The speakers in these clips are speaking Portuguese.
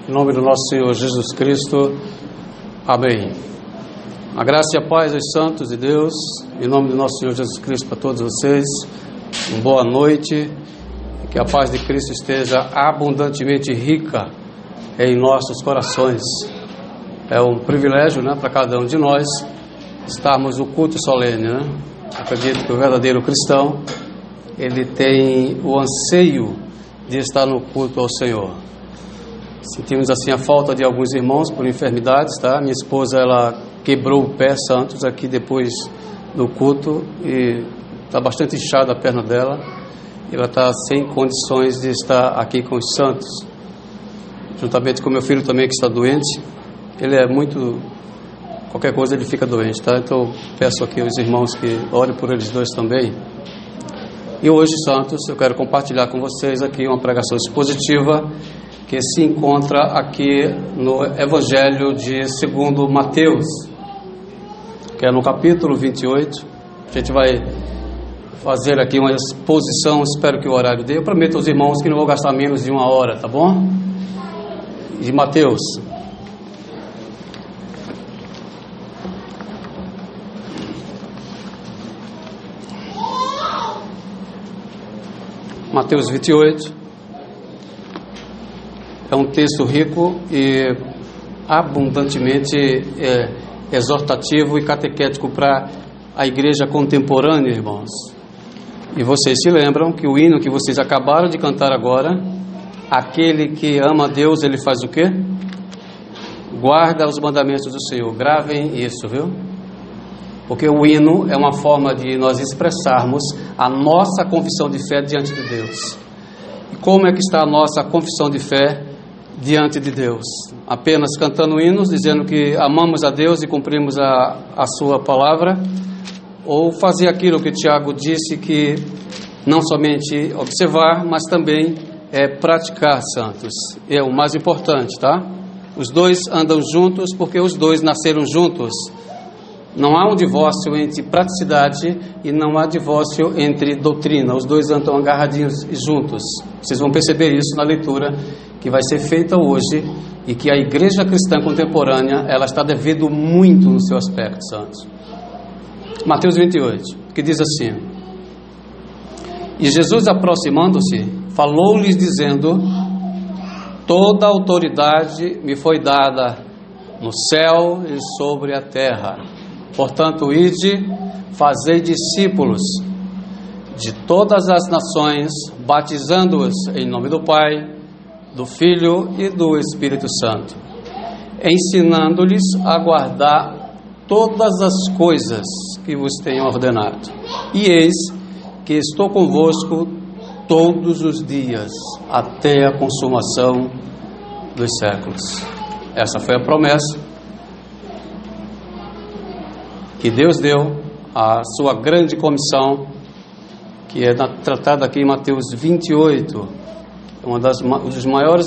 Em nome do nosso Senhor Jesus Cristo, amém. A graça e a paz dos santos de Deus, em nome do nosso Senhor Jesus Cristo para todos vocês, uma boa noite, que a paz de Cristo esteja abundantemente rica em nossos corações. É um privilégio, para cada um de nós estarmos no culto solene, Acredito que o verdadeiro cristão, ele tem o anseio de estar no culto ao Senhor. Sentimos assim a falta de alguns irmãos por enfermidades, Minha esposa, ela quebrou o pé, santos, aqui depois do culto, e está bastante inchada a perna dela, e ela está sem condições de estar aqui com os santos, juntamente com meu filho também, que está doente. Ele é muito, qualquer coisa ele fica doente, Então peço aqui aos irmãos que orem por eles dois também. E hoje, santos, eu quero compartilhar com vocês aqui uma pregação expositiva que se encontra aqui no Evangelho de segundo Mateus, que é no capítulo 28. A gente vai fazer aqui uma exposição, espero que o horário dê. Eu prometo aos irmãos que não vou gastar menos de 1 hora, tá bom? De Mateus. Mateus 28. É um texto rico e abundantemente exortativo e catequético para a igreja contemporânea, irmãos. E vocês se lembram que o hino que vocês acabaram de cantar agora, aquele que ama a Deus, ele faz o quê? Guarda os mandamentos do Senhor. Gravem isso, viu? Porque o hino é uma forma de nós expressarmos a nossa confissão de fé diante de Deus. E como é que está a nossa confissão de fé diante de Deus? Apenas cantando hinos, dizendo que amamos a Deus e cumprimos a sua palavra? Ou fazer aquilo que Tiago disse, que não somente observar, mas também praticar, santos? É o mais importante, Os dois andam juntos porque os dois nasceram juntos. Não há um divórcio entre praticidade e não há divórcio entre doutrina. Os dois andam agarradinhos e juntos. Vocês vão perceber isso na leitura que vai ser feita hoje, e que a igreja cristã contemporânea, ela está devendo muito no seu aspecto, santos. Mateus 28, que diz assim: E Jesus, aproximando-se, falou-lhes dizendo: Toda autoridade me foi dada no céu e sobre a terra. Portanto, ide, fazei discípulos de todas as nações, batizando-os em nome do Pai, do Filho e do Espírito Santo, ensinando-lhes a guardar todas as coisas que vos tenho ordenado. E eis que estou convosco todos os dias, até a consumação dos séculos. Essa foi a promessa que Deus deu à sua grande comissão, que é tratada aqui em Mateus 28, uma das maiores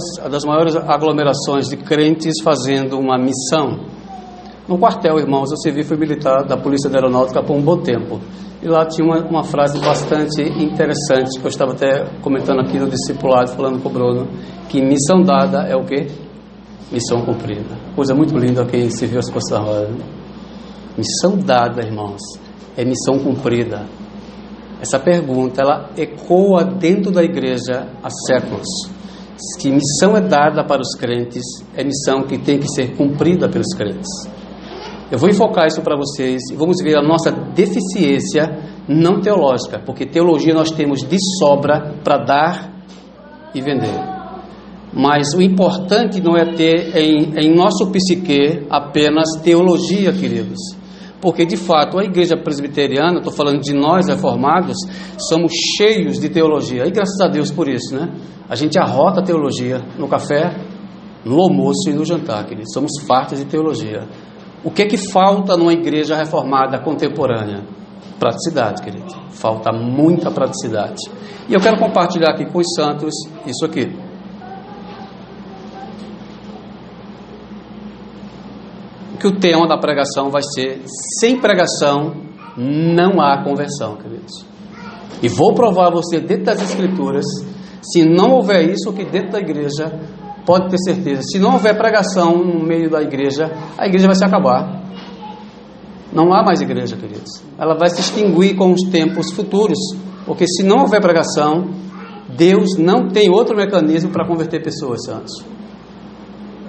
aglomerações de crentes fazendo uma missão. No quartel, irmãos, eu servi, fui militar da Polícia Aeronáutica por um bom tempo, e lá tinha uma frase bastante interessante, que eu estava até comentando aqui no discipulado, falando com o Bruno, que missão dada é o quê? Missão cumprida. Coisa muito linda quem serviu as Forças Armadas, Missão dada, irmãos, é missão cumprida. Essa pergunta, ela ecoa dentro da igreja há séculos. Que missão é dada para os crentes, é missão que tem que ser cumprida pelos crentes. Eu vou enfocar isso para vocês e vamos ver a nossa deficiência não teológica, porque teologia nós temos de sobra para dar e vender. Mas o importante não é ter em nosso psique apenas teologia, queridos. Porque de fato a igreja presbiteriana, estou falando de nós reformados, somos cheios de teologia, e graças a Deus por isso, A gente arrota a teologia no café, no almoço e no jantar, queridos. Somos fartos de teologia. O que falta numa igreja reformada contemporânea? Praticidade, querido. Falta muita praticidade. E eu quero compartilhar aqui com os santos isso aqui. Que o tema da pregação vai ser: sem pregação não há conversão, queridos. E vou provar a você dentro das Escrituras, se não houver isso aqui dentro da igreja, pode ter certeza, se não houver pregação no meio da igreja, a igreja vai se acabar. Não há mais igreja, queridos. Ela vai se extinguir com os tempos futuros, porque se não houver pregação, Deus não tem outro mecanismo para converter pessoas, santos.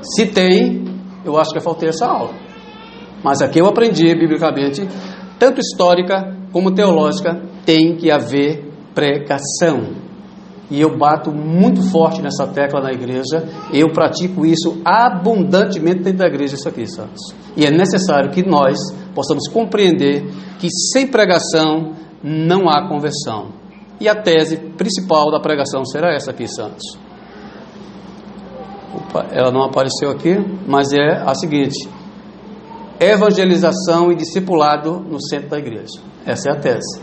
Se tem, eu acho que eu faltei essa aula. Mas aqui eu aprendi, biblicamente, tanto histórica como teológica, tem que haver pregação. E eu bato muito forte nessa tecla na igreja. Eu pratico isso abundantemente dentro da igreja, isso aqui, santos. E é necessário que nós possamos compreender que sem pregação não há conversão. E a tese principal da pregação será essa aqui, santos. Opa, ela não apareceu aqui, mas é a seguinte: evangelização e discipulado no centro da igreja. Essa é a tese.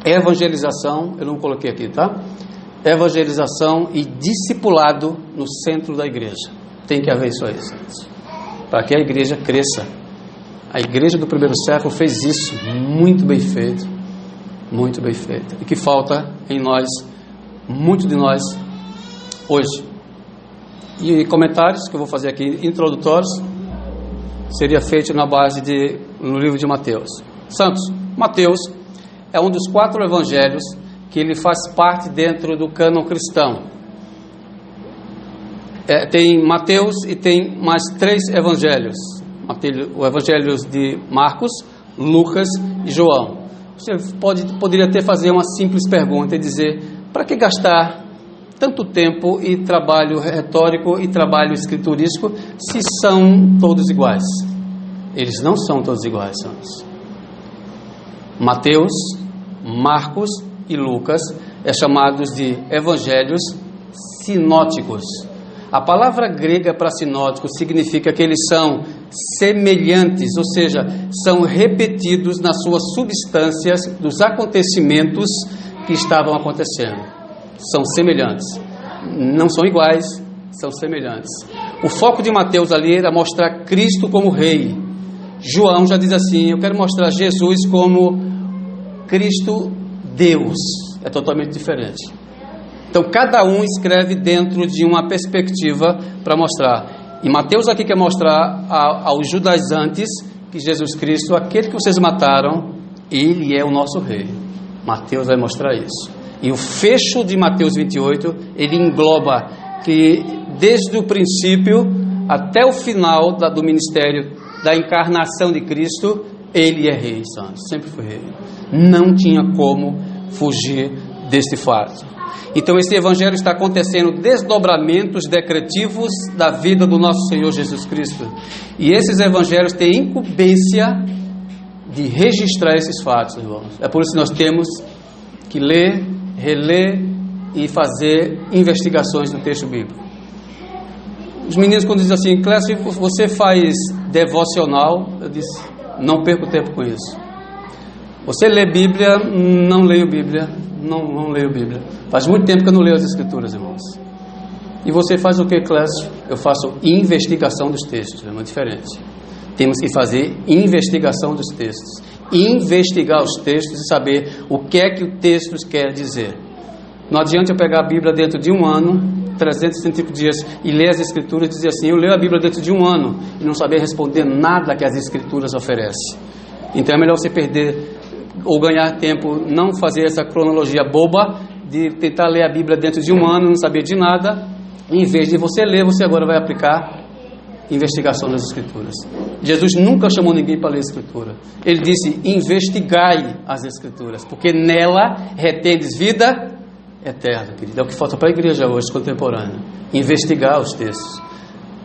Evangelização, eu não coloquei aqui, tá? Evangelização e discipulado no centro da igreja. Tem que haver isso aí, santos, para que a igreja cresça. A igreja do primeiro século fez isso muito bem feito, muito bem feito, e que falta em nós, muito de nós hoje. E comentários que eu vou fazer aqui introdutórios seria feito na base no livro de Mateus. Santos, Mateus é um dos 4 evangelhos que ele faz parte dentro do cânon cristão. Tem Mateus e tem mais 3 evangelhos. O evangelho de Marcos, Lucas e João. Você poderia até fazer uma simples pergunta e dizer: para que gastar tanto tempo e trabalho retórico e trabalho escriturístico se são todos iguais? Eles não são todos iguais, santos. Mateus, Marcos e Lucas é chamados de evangelhos sinóticos. A palavra grega para sinótico significa que eles são semelhantes, ou seja, são repetidos nas suas substâncias dos acontecimentos que estavam acontecendo. São semelhantes, não são iguais, são semelhantes. O foco de Mateus ali era mostrar Cristo como rei. João já diz assim: eu quero mostrar Jesus como Cristo Deus. É totalmente diferente. Então cada um escreve dentro de uma perspectiva para mostrar. E Mateus aqui quer mostrar aos judaizantes que Jesus Cristo, aquele que vocês mataram, ele é o nosso rei. Mateus vai mostrar isso. E o fecho de Mateus 28, ele engloba que desde o princípio até o final do ministério da encarnação de Cristo, ele é rei, santo, sempre foi rei. Não tinha como fugir deste fato. Então esse evangelho está acontecendo desdobramentos decretivos da vida do nosso Senhor Jesus Cristo. E esses evangelhos têm incumbência de registrar esses fatos, irmãos. É por isso que nós temos que ler, reler e fazer investigações do texto bíblico. Os meninos, quando dizem assim: Clécio, você faz devocional? Eu disse: não perco tempo com isso. Você lê Bíblia? Não leio Bíblia. Não leio Bíblia. Faz muito tempo que eu não leio as Escrituras, irmãos. E você faz o que, Clécio? Eu faço investigação dos textos. É muito diferente. Temos que fazer investigação dos textos. Investigar os textos e saber o que é que o texto quer dizer. Não adianta eu pegar a Bíblia dentro de um ano, 365 dias, e ler as Escrituras e dizer assim: eu leio a Bíblia dentro de um ano, e não saber responder nada que as Escrituras oferecem. Então é melhor você perder ou ganhar tempo, não fazer essa cronologia boba de tentar ler a Bíblia dentro de um ano, não saber de nada. Em vez de você ler, você agora vai aplicar investigação das Escrituras. Jesus nunca chamou ninguém para ler a Escritura. Ele disse: investigai as Escrituras, porque nela retendes vida eterna, querido. É o que falta para a igreja hoje contemporânea: investigar os textos.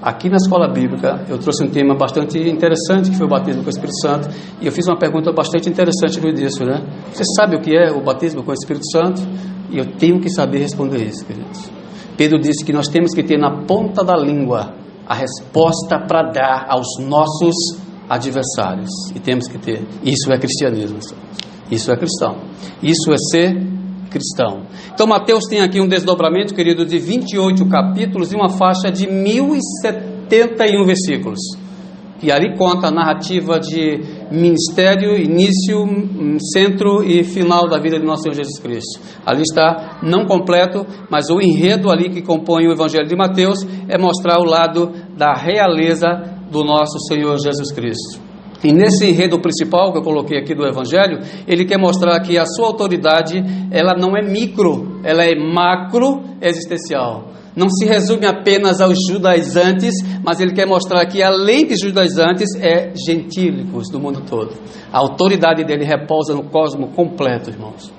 Aqui na escola bíblica eu trouxe um tema bastante interessante, que foi o batismo com o Espírito Santo, e eu fiz uma pergunta bastante interessante no início, né? Você sabe o que é o batismo com o Espírito Santo? E eu tenho que saber responder isso, queridos. Pedro disse que nós temos que ter na ponta da língua a resposta para dar aos nossos adversários, e temos que ter. Isso é cristianismo, isso é cristão, isso é ser cristão. Então Mateus tem aqui um desdobramento, querido, de 28 capítulos e uma faixa de 1071 versículos. que ali conta a narrativa de ministério, início, centro e final da vida de nosso Senhor Jesus Cristo. Ali está, não completo, mas o enredo ali que compõe o Evangelho de Mateus é mostrar o lado da realeza do nosso Senhor Jesus Cristo. E nesse enredo principal que eu coloquei aqui do Evangelho, ele quer mostrar que a sua autoridade, ela não é micro, ela é macro existencial. Não se resume apenas aos judaizantes, mas ele quer mostrar que além de judaizantes, é gentílicos do mundo todo. A autoridade dele repousa no cosmo completo, irmãos.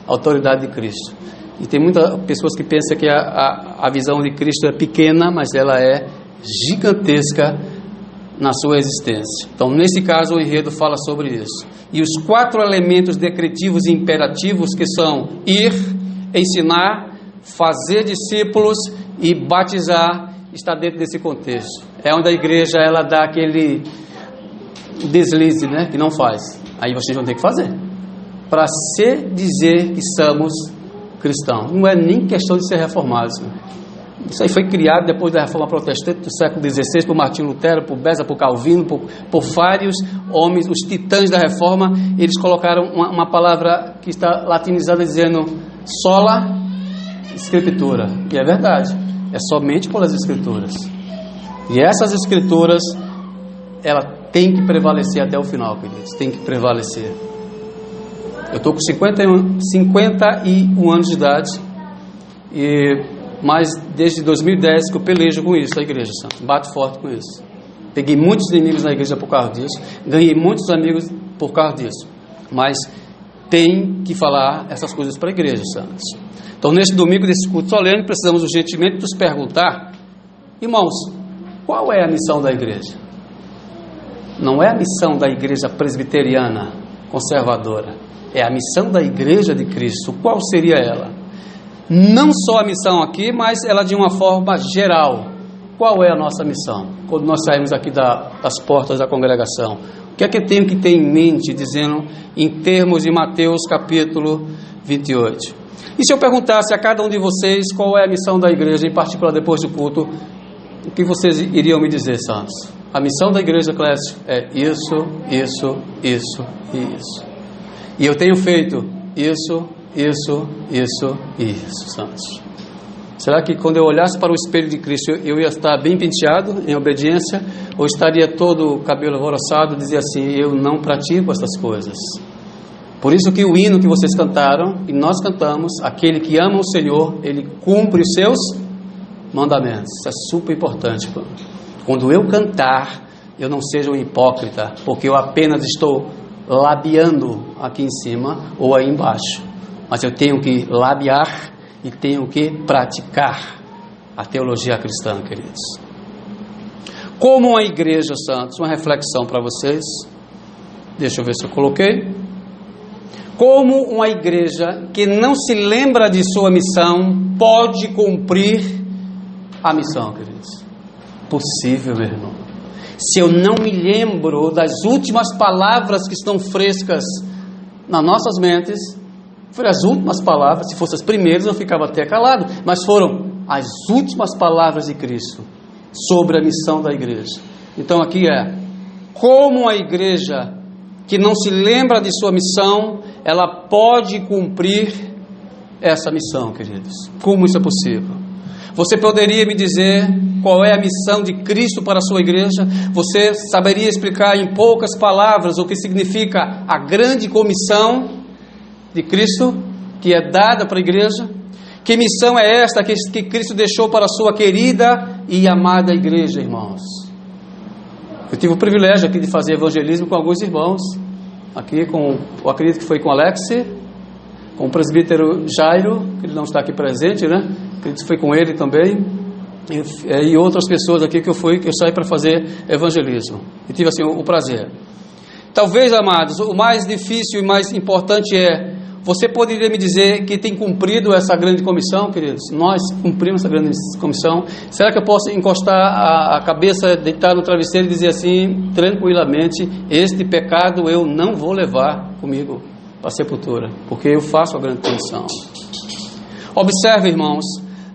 A autoridade de Cristo. E tem muitas pessoas que pensam que a visão de Cristo é pequena, mas ela é gigantesca na sua existência. Então, nesse caso, o enredo fala sobre isso. E os 4 elementos decretivos e imperativos, que são ir, ensinar, fazer discípulos e batizar, está dentro desse contexto. É onde a igreja ela dá aquele deslize, né, que não faz. Aí vocês vão ter que fazer para se dizer que somos cristãos. Não é nem questão de ser reformados. Isso aí foi criado depois da Reforma Protestante do século XVI, por Martinho Lutero, por Beza, por Calvino, por vários homens, os titãs da Reforma. Eles colocaram uma palavra que está latinizada dizendo sola Escritura. E é verdade, é somente pelas Escrituras. E essas Escrituras, ela tem que prevalecer até o final, queridos. Tem que prevalecer. Eu estou com 51 anos de idade, mas desde 2010 que eu pelejo com isso, a igreja, sabe? Bato forte com isso. Peguei muitos inimigos na igreja por causa disso, ganhei muitos amigos por causa disso. Mas tem que falar essas coisas para a igreja, santos. Então, neste domingo desse culto solene, precisamos urgentemente nos perguntar, irmãos, qual é a missão da igreja? Não é a missão da igreja presbiteriana, conservadora. É a missão da igreja de Cristo. Qual seria ela? Não só a missão aqui, mas ela de uma forma geral. Qual é a nossa missão? Quando nós saímos aqui das portas da congregação, o que é que eu tenho que ter em mente, dizendo em termos de Mateus capítulo 28? E se eu perguntasse a cada um de vocês qual é a missão da igreja, em particular depois do culto, o que vocês iriam me dizer, santos? A missão da igreja, Clécio, é isso, isso, isso e isso. E eu tenho feito isso, santos. Será que quando eu olhasse para o espelho de Cristo, eu ia estar bem penteado, em obediência, ou estaria todo o cabelo alvoroçado, dizia assim, eu não pratico essas coisas? Por isso que o hino que vocês cantaram, e nós cantamos, aquele que ama o Senhor, ele cumpre os seus mandamentos. Isso é super importante. Quando eu cantar, eu não seja um hipócrita, porque eu apenas estou labiando aqui em cima ou aí embaixo. Mas eu tenho que labiar e tenho que praticar a teologia cristã, queridos. Como uma igreja, santos, uma reflexão para vocês. Deixa eu ver se eu coloquei. Como uma igreja que não se lembra de sua missão pode cumprir a missão, queridos? Possível, meu irmão. Se eu não me lembro das últimas palavras que estão frescas nas nossas mentes, foram as últimas palavras, se fossem as primeiras eu ficava até calado, mas foram as últimas palavras de Cristo sobre a missão da igreja. Então aqui é, como a igreja que não se lembra de sua missão, ela pode cumprir essa missão, queridos. Como isso é possível? Você poderia me dizer qual é a missão de Cristo para a sua igreja? Você saberia explicar em poucas palavras o que significa a grande comissão de Cristo, que é dada para a igreja? Que missão é esta que Cristo deixou para a sua querida e amada igreja, irmãos? Eu tive o privilégio aqui de fazer evangelismo com alguns irmãos, aqui eu acredito que foi com o Alex, com o presbítero Jairo, que ele não está aqui presente, né? Acredito que foi com ele também, e outras pessoas aqui que eu saí para fazer evangelismo, e tive assim o prazer. Talvez, amados, o mais difícil e mais importante é, você poderia me dizer que tem cumprido essa grande comissão, queridos? Nós cumprimos essa grande comissão. Será que eu posso encostar a cabeça, deitar no travesseiro e dizer assim, tranquilamente, este pecado eu não vou levar comigo para a sepultura, porque eu faço a grande comissão? Observe, irmãos,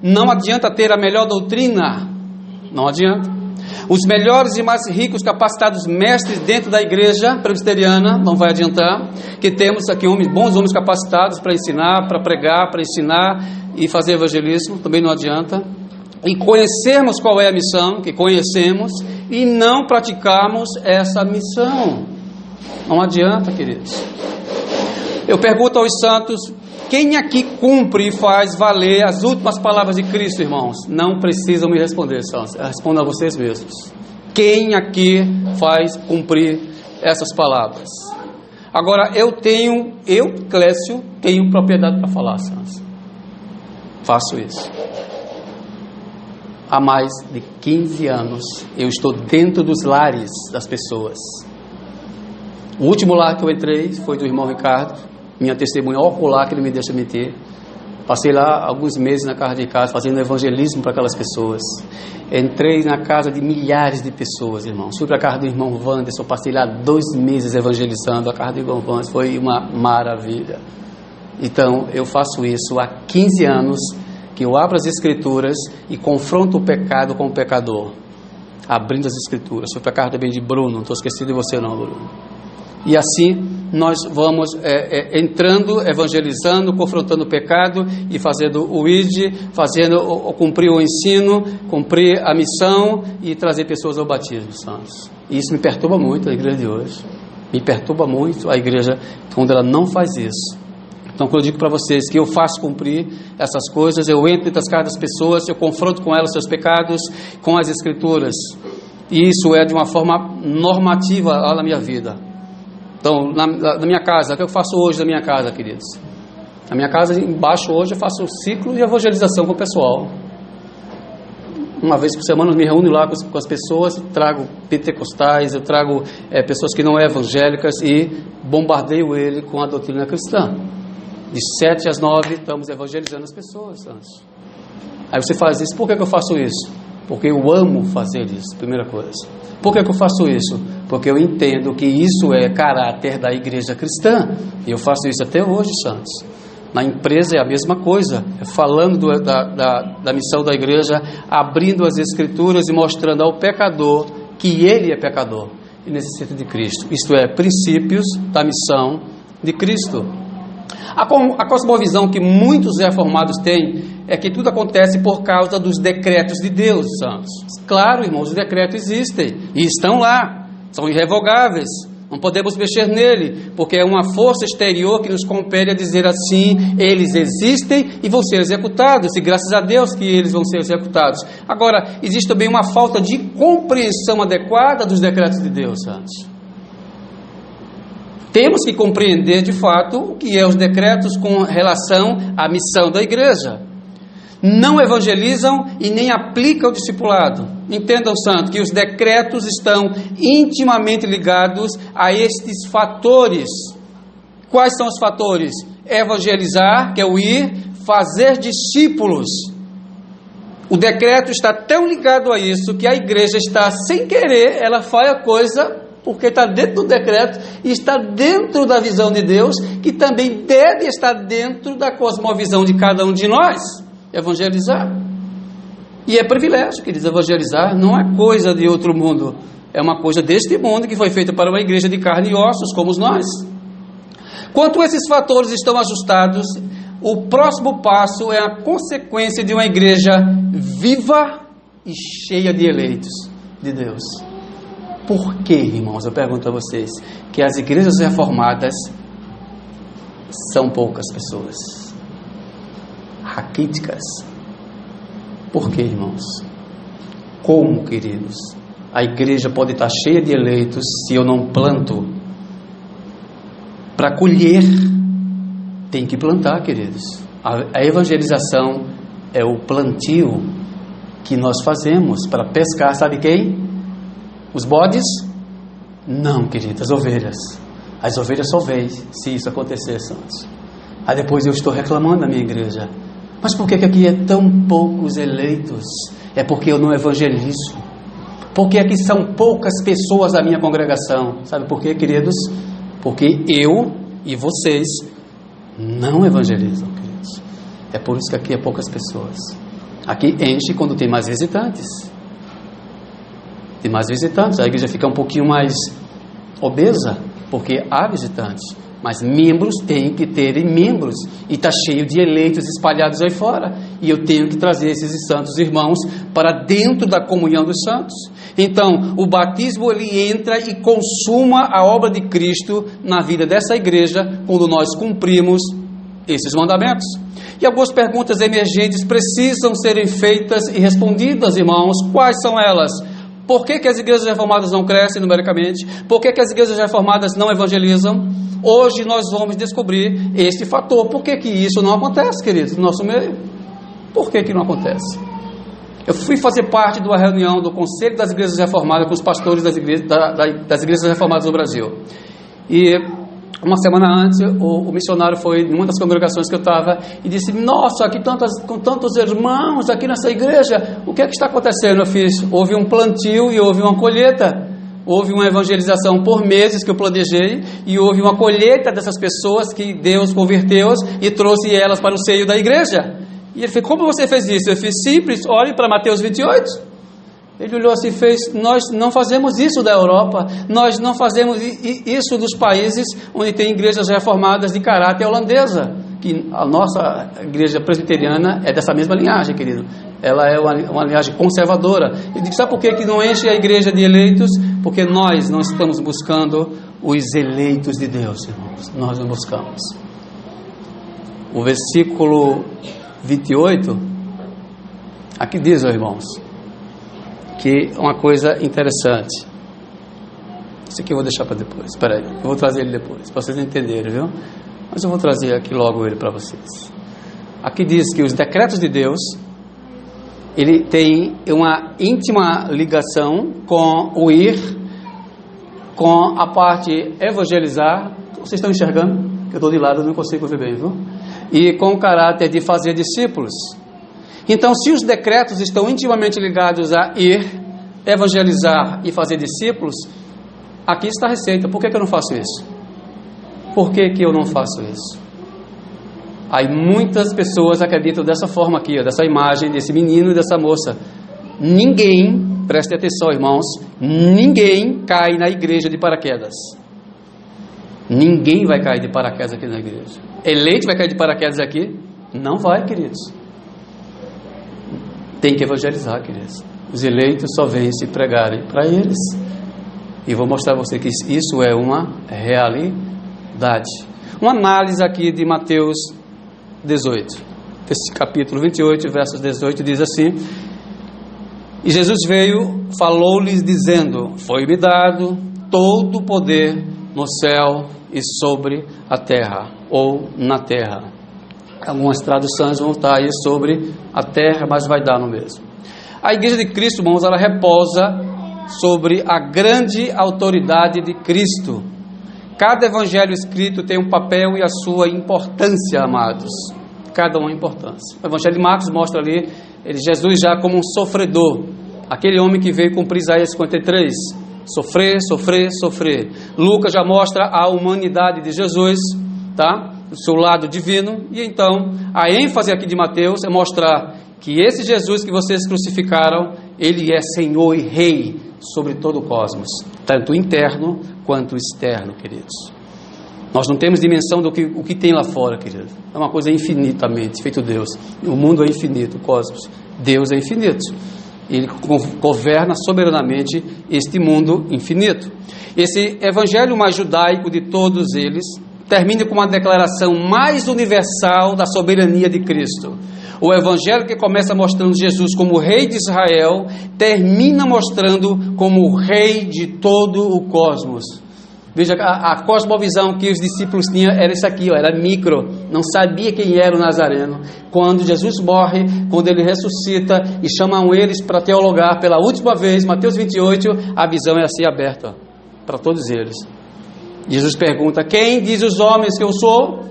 não adianta ter a melhor doutrina, não adianta. Os melhores e mais ricos, capacitados mestres dentro da igreja presbiteriana, não vai adiantar, que temos aqui bons homens capacitados para ensinar, para pregar, para ensinar e fazer evangelismo, também não adianta. E conhecermos qual é a missão, que conhecemos, e não praticarmos essa missão. Não adianta, queridos. Eu pergunto aos santos, quem aqui cumpre e faz valer as últimas palavras de Cristo, irmãos? Não precisam me responder, santos. Respondam a vocês mesmos. Quem aqui faz cumprir essas palavras? Agora, eu, Clécio, tenho propriedade para falar, santos. Faço isso. Há mais de 15 anos, eu estou dentro dos lares das pessoas. O último lar que eu entrei foi do irmão Ricardo, minha testemunha ocular que ele me deixa meter. Passei lá alguns meses na casa fazendo evangelismo para aquelas pessoas. Entrei na casa de milhares de pessoas, irmãos. Fui para a casa do irmão Wanderson, passei lá 2 meses evangelizando a casa do irmão Wanderson. Foi uma maravilha. Então, eu faço isso há 15 anos, que eu abro as Escrituras e confronto o pecado com o pecador. Abrindo as Escrituras. Foi para a casa também de Bruno, não estou esquecido de você não, Bruno. E assim nós vamos entrando, evangelizando, confrontando o pecado e fazendo o ID, cumprir o ensino, cumprir a missão e trazer pessoas ao batismo, santos. E isso me perturba muito a igreja de hoje. Me perturba muito a igreja quando ela não faz isso. Então, quando eu digo para vocês que eu faço cumprir essas coisas, eu entro dentro das casas das pessoas, eu confronto com elas seus pecados, com as Escrituras. E isso é de uma forma normativa lá na minha vida. Então, na minha casa, o que eu faço hoje na minha casa, queridos? Na minha casa, embaixo hoje, eu faço um ciclo de evangelização com o pessoal. Uma vez por semana eu me reúno lá com as pessoas, trago pentecostais, eu trago pessoas que não é evangélicas e bombardeio ele com a doutrina cristã. De 7 às 9, estamos evangelizando as pessoas. Aí você faz isso, por que eu faço isso? Porque eu amo fazer isso, primeira coisa. Por que eu faço isso? Porque eu entendo que isso é caráter da igreja cristã. E eu faço isso até hoje, santos. Na empresa é a mesma coisa. Falando da missão da igreja, abrindo as Escrituras e mostrando ao pecador que ele é pecador e necessita de Cristo. Isto é, princípios da missão de Cristo. A cosmovisão que muitos reformados têm é que tudo acontece por causa dos decretos de Deus, santos. Claro, irmãos, os decretos existem e estão lá, são irrevogáveis, não podemos mexer nele, porque é uma força exterior que nos compele a dizer assim: eles existem e vão ser executados, e graças a Deus que eles vão ser executados. Agora, existe também uma falta de compreensão adequada dos decretos de Deus, santos. Temos que compreender de fato o que é os decretos com relação à missão da igreja. Não evangelizam e nem aplicam o discipulado. Entendam, santo, que os decretos estão intimamente ligados a estes fatores. Quais são os fatores? Evangelizar, que é o ir, fazer discípulos. O decreto está tão ligado a isso que a igreja está, sem querer, ela faz a coisa porque está dentro do decreto e está dentro da visão de Deus, que também deve estar dentro da cosmovisão de cada um de nós. Evangelizar. E é privilégio, queridos, evangelizar não é coisa de outro mundo, é uma coisa deste mundo que foi feita para uma igreja de carne e ossos, como nós. Quanto esses fatores estão ajustados, o próximo passo é a consequência de uma igreja viva e cheia de eleitos de Deus. Por que, irmãos, eu pergunto a vocês, que as igrejas reformadas são poucas pessoas? Raquíticas. Por que, irmãos? Como, queridos? A igreja pode estar cheia de eleitos se eu não planto? Para colher, tem que plantar, queridos. A evangelização é o plantio que nós fazemos para pescar, sabe quem? Os bodes? Não, queridos, as ovelhas. As ovelhas só veem se isso acontecer, santos. Aí depois eu estou reclamando da minha igreja. Mas por que aqui é tão poucos eleitos? É porque eu não evangelizo. Porque aqui são poucas pessoas da minha congregação. Sabe por quê, queridos? Porque eu e vocês não evangelizam, queridos. É por isso que aqui é poucas pessoas. Aqui enche quando tem mais visitantes. Tem mais visitantes, a igreja fica um pouquinho mais obesa, porque há visitantes. Mas membros têm que terem membros, e está cheio de eleitos espalhados aí fora, e eu tenho que trazer esses santos irmãos para dentro da comunhão dos santos. Então, o batismo, ele entra e consuma a obra de Cristo na vida dessa igreja, quando nós cumprimos esses mandamentos. E algumas perguntas emergentes precisam serem feitas e respondidas, irmãos. Quais são elas? Por que as igrejas reformadas não crescem numericamente? Por que as igrejas reformadas não evangelizam? Hoje nós vamos descobrir este fator. Por que isso não acontece, queridos, no nosso meio? Por que não acontece? Eu fui fazer parte de uma reunião do Conselho das Igrejas Reformadas com os pastores das igrejas reformadas do Brasil. E uma semana antes, o missionário foi em uma das congregações que eu estava e disse: nossa, aqui com tantos irmãos aqui nessa igreja, o que é que está acontecendo? Houve um plantio e houve uma colheita. Houve uma evangelização por meses que eu planejei, e houve uma colheita dessas pessoas que Deus converteu e trouxe elas para o seio da igreja. E ele falou: como você fez isso? Eu fiz simples, olhe para Mateus 28. Ele olhou assim e fez: nós não fazemos isso da Europa, nós não fazemos isso dos países onde tem igrejas reformadas de caráter holandesa, que a nossa igreja presbiteriana é dessa mesma linhagem, querido. Ela é uma linhagem conservadora. Ele disse: sabe por que não enche a igreja de eleitos? Porque nós não estamos buscando os eleitos de Deus, irmãos. Nós não buscamos. O versículo 28, aqui diz, irmãos, que uma coisa interessante. Isso aqui eu vou deixar para depois. Espera aí, eu vou trazer ele depois, para vocês entenderem, viu? Mas eu vou trazer aqui logo ele para vocês. Aqui diz que os decretos de Deus, ele tem uma íntima ligação com o ir, com a parte evangelizar. Vocês estão enxergando? Eu estou de lado, eu não consigo ver bem, viu? E com o caráter de fazer discípulos. Então, se os decretos estão intimamente ligados a ir, evangelizar e fazer discípulos, aqui está a receita. Por que eu não faço isso? Por que eu não faço isso? Aí muitas pessoas acreditam dessa forma aqui, ó, dessa imagem, desse menino e dessa moça. Ninguém, preste atenção, irmãos, ninguém cai na igreja de paraquedas. Ninguém vai cair de paraquedas aqui na igreja. Eleito vai cair de paraquedas aqui? Não vai, queridos. Tem que evangelizar, queridos. Os eleitos só vêm se pregarem para eles. E vou mostrar a você que isso é uma realidade. Uma análise aqui de Mateus 18, esse capítulo 28, versos 18, diz assim: e Jesus veio, falou-lhes dizendo: foi-me dado todo o poder no céu e sobre a terra, ou na terra. Algumas traduções vão estar aí sobre a terra, mas vai dar no mesmo. A igreja de Cristo, irmãos, ela repousa sobre a grande autoridade de Cristo. Cada evangelho escrito tem um papel e a sua importância, amados. Cada uma importância. O evangelho de Marcos mostra ali Jesus já como um sofredor. Aquele homem que veio cumprir Isaías 53. Sofrer, sofrer, sofrer. Lucas já mostra a humanidade de Jesus, tá? O seu lado divino. E então, a ênfase aqui de Mateus é mostrar que esse Jesus que vocês crucificaram, ele é Senhor e Rei sobre todo o cosmos, tanto interno quanto externo, queridos. Nós não temos dimensão do o que tem lá fora, queridos. É uma coisa infinitamente feito Deus. O mundo é infinito, o cosmos. Deus é infinito. Ele governa soberanamente este mundo infinito. Esse evangelho mais judaico de todos eles termina com uma declaração mais universal da soberania de Cristo. O evangelho que começa mostrando Jesus como rei de Israel, termina mostrando como o rei de todo o cosmos. Veja, a cosmovisão que os discípulos tinham era isso aqui, ó, era micro, não sabia quem era o Nazareno. Quando Jesus morre, quando ele ressuscita e chamam eles para teologar pela última vez, Mateus 28, a visão é assim aberta, para todos eles. Jesus pergunta: quem diz os homens que eu sou?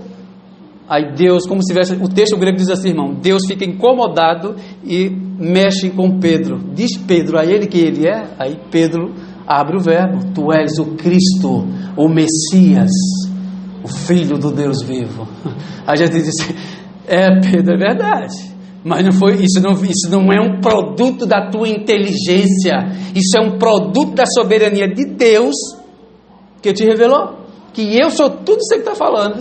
Aí Deus, como se tivesse, o texto grego diz assim, irmão, Deus fica incomodado e mexe com Pedro. Diz Pedro a ele que ele é. Aí Pedro abre o verbo: tu és o Cristo, o Messias, o Filho do Deus vivo. Aí Jesus disse: é, Pedro, é verdade, Mas não foi, isso não é um produto da tua inteligência. Isso é um produto da soberania de Deus que te revelou. Que eu sou tudo isso que está falando.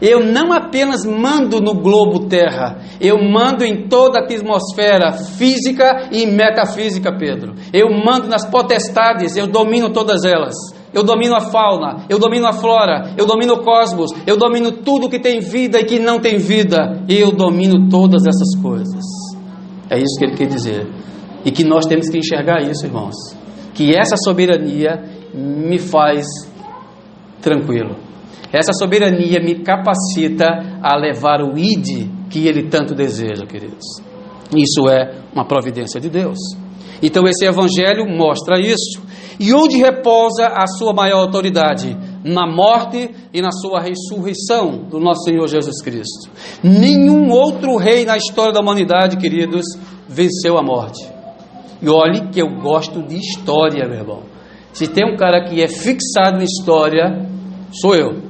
Eu não apenas mando no globo terra, eu mando em toda a atmosfera física e metafísica, Pedro. Eu mando nas potestades, eu domino todas elas. Eu domino a fauna, eu domino a flora, eu domino o cosmos, eu domino tudo que tem vida e que não tem vida. Eu domino todas essas coisas. É isso que ele quer dizer. E que nós temos que enxergar isso, irmãos. Que essa soberania me faz tranquilo. Essa soberania me capacita a levar o ide que ele tanto deseja, queridos. Isso é uma providência de Deus. Então esse evangelho mostra isso. E onde repousa a sua maior autoridade? Na morte e na sua ressurreição do nosso Senhor Jesus Cristo. Nenhum outro rei na história da humanidade, queridos, venceu a morte. E olhe que eu gosto de história, meu irmão. Se tem um cara que é fixado em história, sou eu.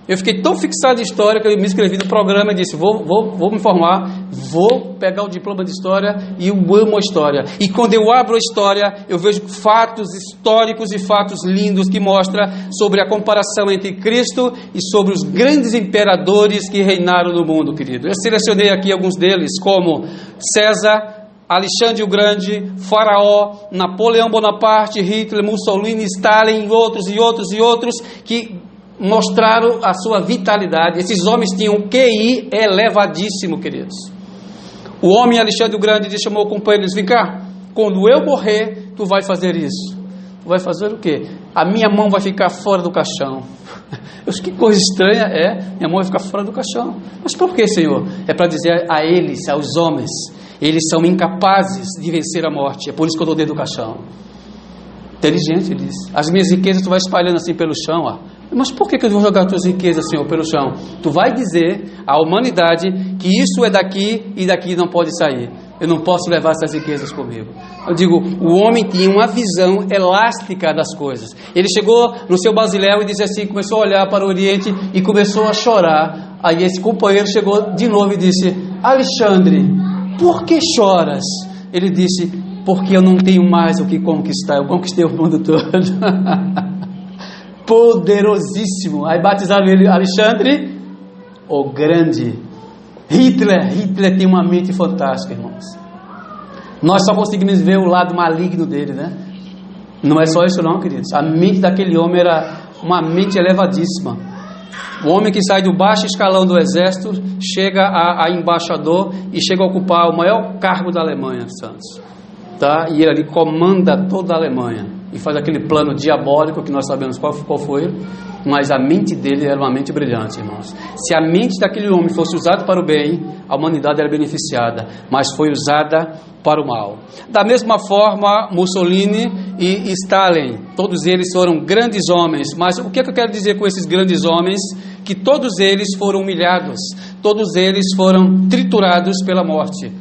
Eu fiquei tão fixado em história que eu me inscrevi no programa e disse, vou me formar, vou pegar o diploma de história e eu amo a história. E quando eu abro a história, eu vejo fatos históricos e fatos lindos que mostram sobre a comparação entre Cristo e sobre os grandes imperadores que reinaram no mundo, querido. Eu selecionei aqui alguns deles, como César, Alexandre o Grande, Faraó, Napoleão Bonaparte, Hitler, Mussolini, Stalin, e outros, que mostraram a sua vitalidade. Esses homens tinham um QI elevadíssimo, queridos. O homem Alexandre o Grande chamou o companheiro e disse, vem cá, quando eu morrer, tu vai fazer isso. Tu vai fazer o quê? A minha mão vai ficar fora do caixão. Eu disse, que coisa estranha minha mão vai ficar fora do caixão. Mas por que, Senhor? É para dizer a eles, aos homens, eles são incapazes de vencer a morte. É por isso que eu dou dentro do caixão. Inteligente, ele disse. As minhas riquezas tu vai espalhando assim pelo chão, ó. Mas por que eu vou jogar as tuas riquezas, Senhor, pelo chão? Tu vai dizer à humanidade que isso é daqui e daqui não pode sair. Eu não posso levar essas riquezas comigo. Eu digo, o homem tinha uma visão elástica das coisas. Ele chegou no seu basiléu e disse assim, começou a olhar para o Oriente e começou a chorar. Aí esse companheiro chegou de novo e disse, Alexandre, por que choras? Ele disse, porque eu não tenho mais o que conquistar. Eu conquistei o mundo todo. Poderosíssimo. Aí batizaram ele, Alexandre o Grande. Hitler tem uma mente fantástica, irmãos. Nós só conseguimos ver o lado maligno dele, né? Não é só isso não, queridos. A mente daquele homem era uma mente elevadíssima. O homem que sai do baixo escalão do exército chega a embaixador e chega a ocupar o maior cargo da Alemanha, Santos. Tá? E ele ali comanda toda a Alemanha e faz aquele plano diabólico que nós sabemos qual foi, mas a mente dele era uma mente brilhante, irmãos. Se a mente daquele homem fosse usada para o bem, a humanidade era beneficiada, mas foi usada para o mal. Da mesma forma, Mussolini e Stalin, todos eles foram grandes homens, mas o que eu quero dizer com esses grandes homens? Que todos eles foram humilhados, todos eles foram triturados pela morte,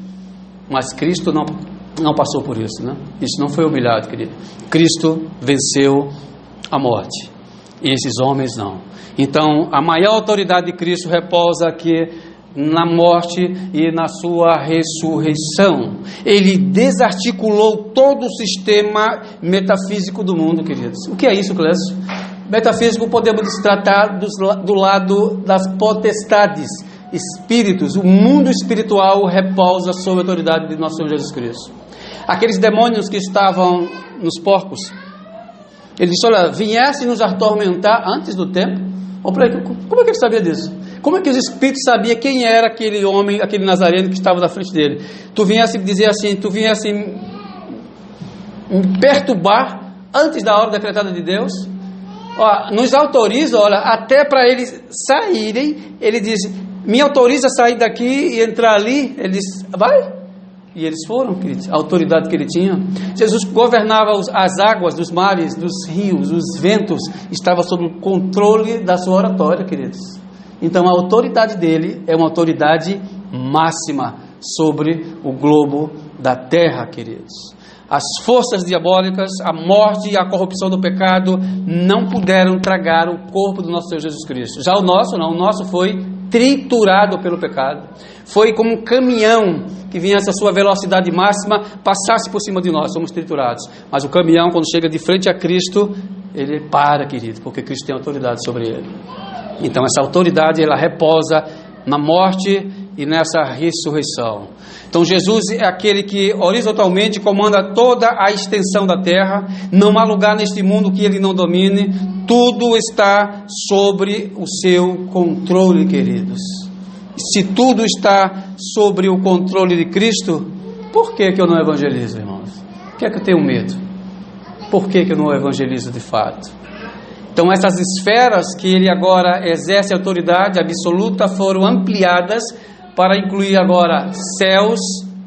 mas Cristo não passou por isso, né? Isso não foi humilhado, querido. Cristo venceu a morte. E esses homens não. Então, a maior autoridade de Cristo repousa aqui na morte e na sua ressurreição. Ele desarticulou todo o sistema metafísico do mundo, queridos. O que é isso, Clécio? Metafísico podemos tratar do lado das potestades, espíritos. O mundo espiritual repousa sob a autoridade de nosso Senhor Jesus Cristo. Aqueles demônios que estavam nos porcos, ele disse, olha, viesse nos atormentar antes do tempo. Como é que ele sabia disso? Como é que os espíritos sabiam quem era aquele homem, aquele nazareno que estava na frente dele? Tu viesse dizer assim, tu viesse me perturbar antes da hora decretada de Deus? Ó, nos autoriza, olha, até para eles saírem, ele diz, me autoriza a sair daqui e entrar ali? Ele diz, vai. E eles foram, queridos, a autoridade que ele tinha. Jesus governava as águas dos mares, dos rios, os ventos, estava sob o controle da sua oratória, queridos. Então a autoridade dele é uma autoridade máxima sobre o globo da terra, queridos. As forças diabólicas, a morte e a corrupção do pecado não puderam tragar o corpo do nosso Senhor Jesus Cristo. Já o nosso não, o nosso foi triturado pelo pecado. Foi como um caminhão que vinha a sua velocidade máxima, passasse por cima de nós, somos triturados. Mas o caminhão, quando chega de frente a Cristo, ele para, querido, porque Cristo tem autoridade sobre ele. Então essa autoridade, ela reposa na morte e nessa ressurreição. Então Jesus é aquele que horizontalmente comanda toda a extensão da terra. Não há lugar neste mundo que ele não domine. Tudo está sobre o seu controle, queridos. Se tudo está sobre o controle de Cristo, por que eu não evangelizo, irmãos? Por que eu tenho medo? Por que eu não evangelizo de fato? Então essas esferas que ele agora exerce autoridade absoluta foram ampliadas para incluir agora céus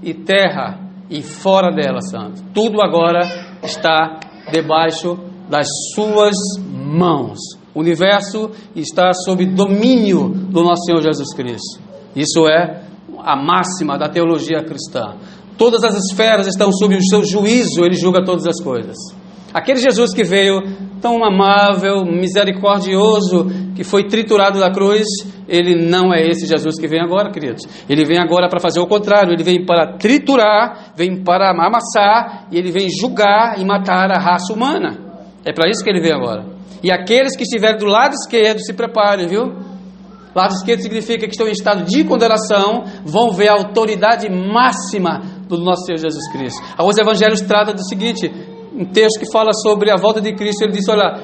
e terra e fora dela, santo. Tudo agora está debaixo das suas mãos. O universo está sob domínio do nosso Senhor Jesus Cristo. Isso é a máxima da teologia cristã. Todas as esferas estão sob o seu juízo, ele julga todas as coisas. Aquele Jesus que veio tão amável, misericordioso, que foi triturado da cruz, ele não é esse Jesus que vem agora, queridos. Ele vem agora para fazer o contrário, ele vem para triturar, vem para amassar, e ele vem julgar e matar a raça humana. É para isso que ele vem agora. E aqueles que estiverem do lado esquerdo, se preparem, viu? Lado esquerdo significa que estão em estado de condenação, vão ver a autoridade máxima do nosso Senhor Jesus Cristo. Alguns evangelhos tratam do seguinte, um texto que fala sobre a volta de Cristo, ele diz, olha,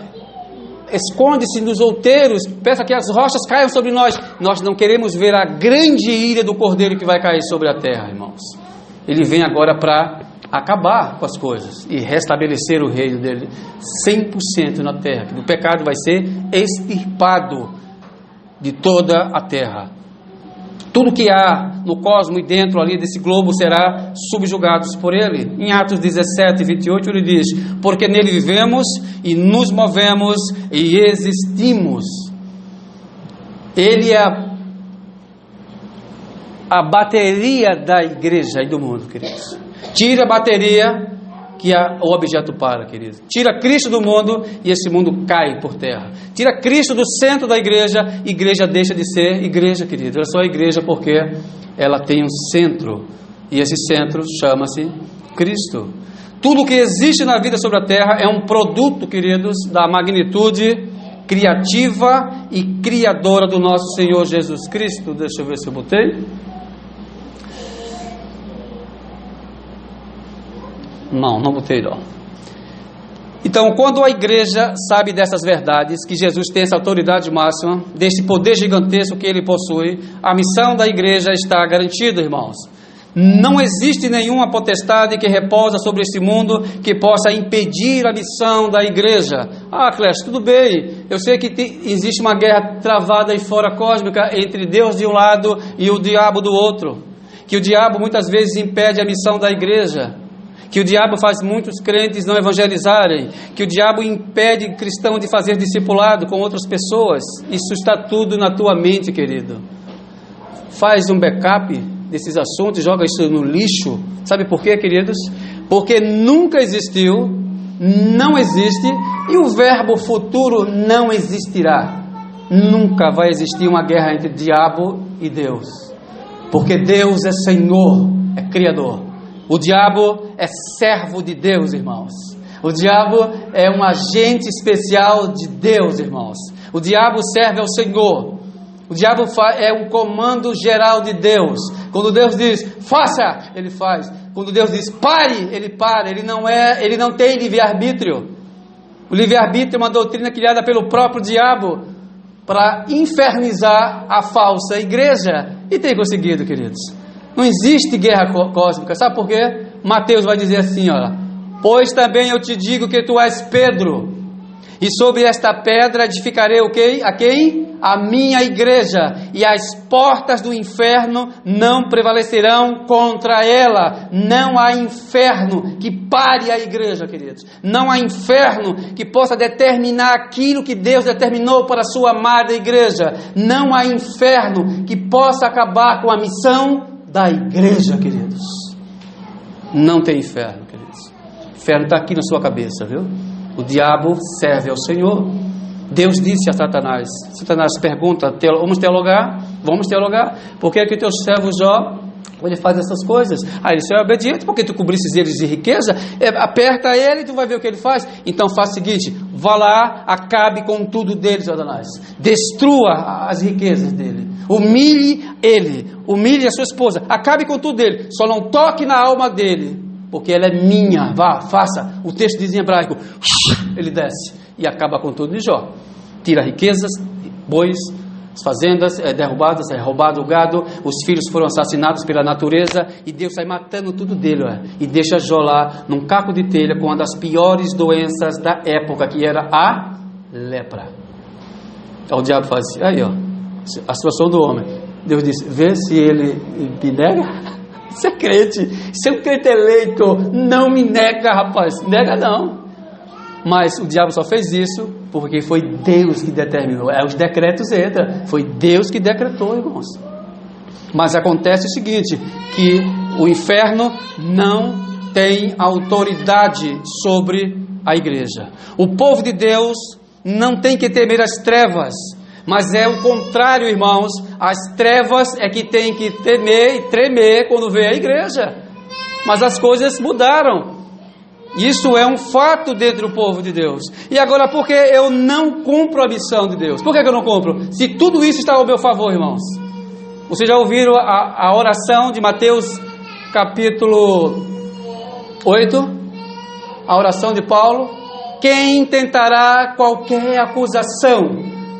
esconde-se nos outeiros, peça que as rochas caiam sobre nós. Nós não queremos ver a grande ira do Cordeiro que vai cair sobre a terra, irmãos. Ele vem agora para acabar com as coisas e restabelecer o reino dele 100% na terra. O pecado vai ser extirpado de toda a terra. Tudo que há no cosmos e dentro ali desse globo será subjugado por ele. Em Atos 17, 28, ele diz, porque nele vivemos e nos movemos e existimos. Ele é a bateria da igreja e do mundo, queridos. Tira a bateria que o objeto para, querido. Tira Cristo do mundo e esse mundo cai por terra. Tira Cristo do centro da igreja, igreja deixa de ser igreja, querido. Ela só é igreja porque ela tem um centro, e esse centro chama-se Cristo. Tudo que existe na vida sobre a terra é um produto, queridos, da magnitude criativa e criadora do nosso Senhor Jesus Cristo. Deixa eu ver se eu botei. Não botei não. Então, quando a igreja sabe dessas verdades, que Jesus tem essa autoridade máxima, desse poder gigantesco que ele possui, a missão da igreja está garantida, irmãos. Não existe nenhuma potestade que repousa sobre esse mundo que possa impedir a missão da igreja. Clécio, tudo bem, eu sei que existe uma guerra travada aí fora cósmica entre Deus de um lado e o diabo do outro, que o diabo muitas vezes impede a missão da igreja, que o diabo faz muitos crentes não evangelizarem, que o diabo impede cristão de fazer discipulado com outras pessoas. Isso está tudo na tua mente, querido. Faz um backup desses assuntos, joga isso no lixo. Sabe por quê, queridos? Porque nunca existiu, não existe, e o verbo futuro não existirá. Nunca vai existir uma guerra entre diabo e Deus, porque Deus é Senhor, é Criador. O diabo é servo de Deus, irmãos. O diabo é um agente especial de Deus, irmãos. O diabo serve ao Senhor. O diabo é um comando geral de Deus. Quando Deus diz, faça, ele faz. Quando Deus diz, pare, ele para. Ele não tem livre-arbítrio. O livre-arbítrio é uma doutrina criada pelo próprio diabo para infernizar a falsa igreja. E tem conseguido, queridos. Não existe guerra cósmica. Sabe por quê? Mateus vai dizer assim, olha, pois também eu te digo que tu és Pedro, e sobre esta pedra edificarei o quê? A quem? A minha igreja, e as portas do inferno não prevalecerão contra ela. Não há inferno que pare a igreja, queridos. Não há inferno que possa determinar aquilo que Deus determinou para a sua amada igreja. Não há inferno que possa acabar com a missão da igreja, queridos. Não tem inferno, queridos. O inferno está aqui na sua cabeça, viu? O diabo serve ao Senhor. Deus disse a Satanás pergunta, vamos teologar? Vamos teologar. Por que é que o teu servo Jó, ele faz essas coisas? Ele só é obediente porque tu cobrisses eles de riqueza. Aperta ele e tu vai ver o que ele faz. Então faz o seguinte, vá lá, acabe com tudo dele, Satanás. Destrua as riquezas dele. Humilhe ele. Humilhe a sua esposa. Acabe com tudo dele. Só não toque na alma dele, porque ela é minha. Vá, faça. O texto diz em hebraico, ele desce e acaba com tudo de Jó. Tira riquezas, bois, as fazendas derrubadas, é roubado o gado, os filhos foram assassinados pela natureza, e Deus sai matando tudo dele, e deixa Jó lá num caco de telha com uma das piores doenças da época, que era a lepra. O diabo faz assim, aí ó, a situação do homem. Deus disse, vê se ele me nega. Você é crente, você é um crente eleito, não me nega, rapaz, nega não. Mas o diabo só fez isso porque foi Deus que determinou. Os decretos entram. Foi Deus que decretou, irmãos. Mas acontece o seguinte, que o inferno não tem autoridade sobre a igreja. O povo de Deus não tem que temer as trevas, mas é o contrário, irmãos. As trevas é que tem que temer e tremer quando vê a igreja. Mas as coisas mudaram. Isso é um fato dentro do povo de Deus. E agora, por que eu não cumpro a missão de Deus? Por que eu não cumpro? Se tudo isso está ao meu favor, irmãos. Vocês já ouviram a oração de Mateus capítulo 8? A oração de Paulo. Quem tentará qualquer acusação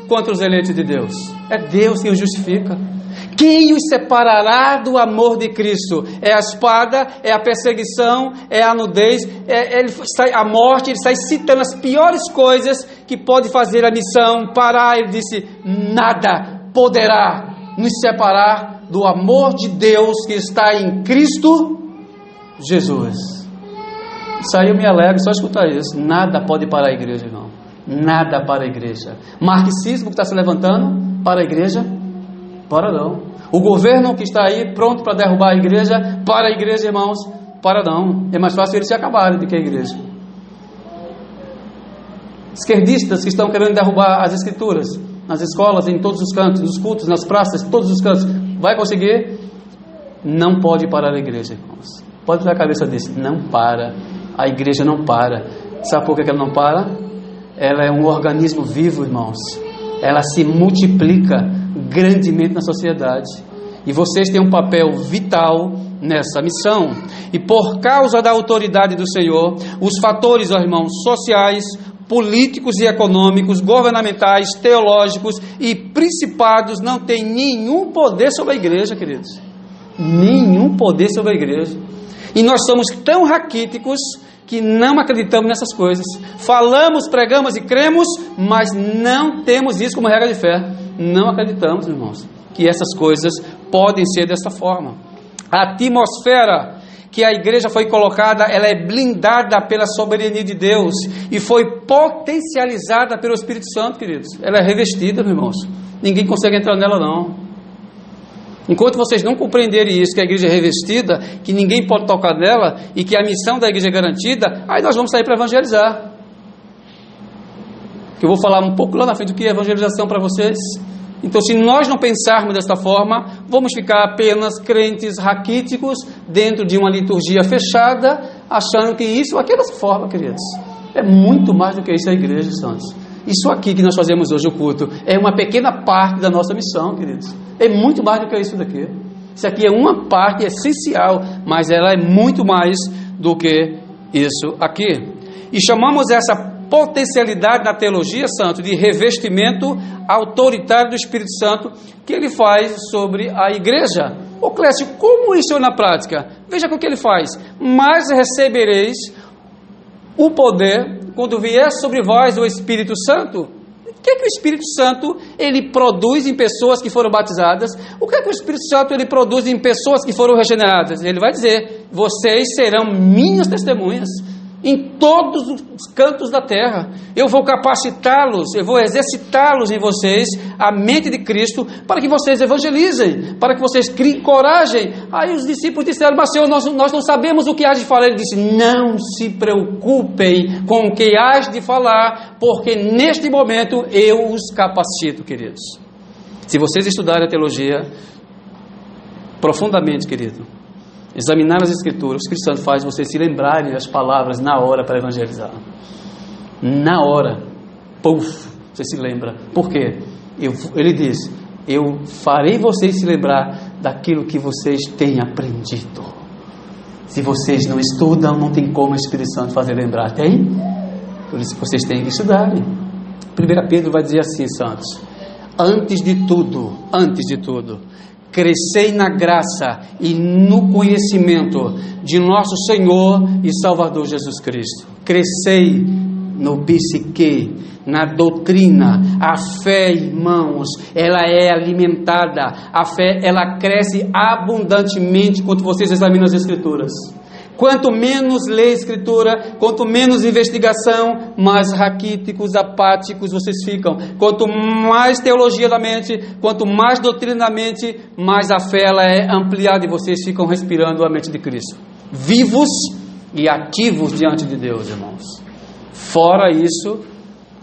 contra os eleitos de Deus? É Deus quem os justifica. Quem os separará do amor de Cristo? É a espada, é a perseguição, é a nudez, a morte. Ele sai citando as piores coisas que pode fazer a missão parar. Ele disse, nada poderá nos separar do amor de Deus que está em Cristo Jesus. Isso aí eu me alegro, só escutar isso. Nada pode parar a igreja, irmão. Nada para a igreja. Marxismo que está se levantando para a igreja, para não. O governo que está aí pronto para derrubar a igreja, para a igreja, irmãos, para não. É mais fácil eles se acabarem do que a igreja. Esquerdistas que estão querendo derrubar as escrituras nas escolas, em todos os cantos, nos cultos, nas praças, todos os cantos, vai conseguir? Não pode parar a igreja, irmãos. Pode ver a cabeça desse, não para. A igreja não para. Sabe por que ela não para? Ela é um organismo vivo, irmãos. Ela se multiplica grandemente na sociedade. E vocês têm um papel vital nessa missão. E por causa da autoridade do Senhor, os fatores, irmãos, sociais, políticos e econômicos, governamentais, teológicos e principados não têm nenhum poder sobre a igreja, queridos. Nenhum poder sobre a igreja. E nós somos tão raquíticos que não acreditamos nessas coisas. Falamos, pregamos e cremos, mas não temos isso como regra de fé. Não acreditamos, irmãos, que essas coisas podem ser dessa forma. A atmosfera que a igreja foi colocada, ela é blindada pela soberania de Deus e foi potencializada pelo Espírito Santo, queridos. Ela é revestida, meus irmãos. Ninguém consegue entrar nela, não. Enquanto vocês não compreenderem isso, que a igreja é revestida, que ninguém pode tocar nela e que a missão da igreja é garantida, aí nós vamos sair para evangelizar. Que eu vou falar um pouco lá na frente do que é evangelização para vocês. Então, se nós não pensarmos desta forma, vamos ficar apenas crentes raquíticos dentro de uma liturgia fechada, achando que isso aqui é dessa forma, queridos. É muito mais do que isso a igreja, santos. Isso aqui que nós fazemos hoje, o culto, é uma pequena parte da nossa missão, queridos. É muito mais do que isso daqui. Isso aqui é uma parte essencial, mas ela é muito mais do que isso aqui. E chamamos essa potencialidade na teologia, santo, de revestimento autoritário do Espírito Santo que ele faz sobre a igreja. Ô Clécio, como isso é na prática? Veja o que ele faz. Mas recebereis o poder quando vier sobre vós o Espírito Santo. O que é que o Espírito Santo ele produz em pessoas que foram batizadas? O que é que o Espírito Santo ele produz em pessoas que foram regeneradas? Ele vai dizer, vocês serão minhas testemunhas em todos os cantos da terra. Eu vou capacitá-los, eu vou exercitá-los em vocês, a mente de Cristo, para que vocês evangelizem, para que vocês criem coragem. Aí os discípulos disseram, mas Senhor, nós não sabemos o que há de falar. Ele disse, não se preocupem com o que há de falar, porque neste momento eu os capacito, queridos. Se vocês estudarem a teologia profundamente, querido, examinar as Escrituras, o Espírito Santo faz vocês se lembrarem das palavras na hora para evangelizar. Na hora, puf, você se lembra. Por quê? Ele diz: eu farei vocês se lembrar daquilo que vocês têm aprendido. Se vocês não estudam, não tem como o Espírito Santo fazer lembrar. Tem? Por isso vocês têm que estudar. 1 Pedro vai dizer assim, santos: antes de tudo, crescei na graça e no conhecimento de nosso Senhor e Salvador Jesus Cristo. Crescei no psique, na doutrina. A fé, irmãos, ela é alimentada. A fé, ela cresce abundantemente quando vocês examinam as Escrituras. Quanto menos lê a Escritura, quanto menos investigação, mais raquíticos, apáticos vocês ficam. Quanto mais teologia da mente, quanto mais doutrina da mente, mais a fé ela é ampliada e vocês ficam respirando a mente de Cristo. Vivos e ativos diante de Deus, irmãos. Fora isso,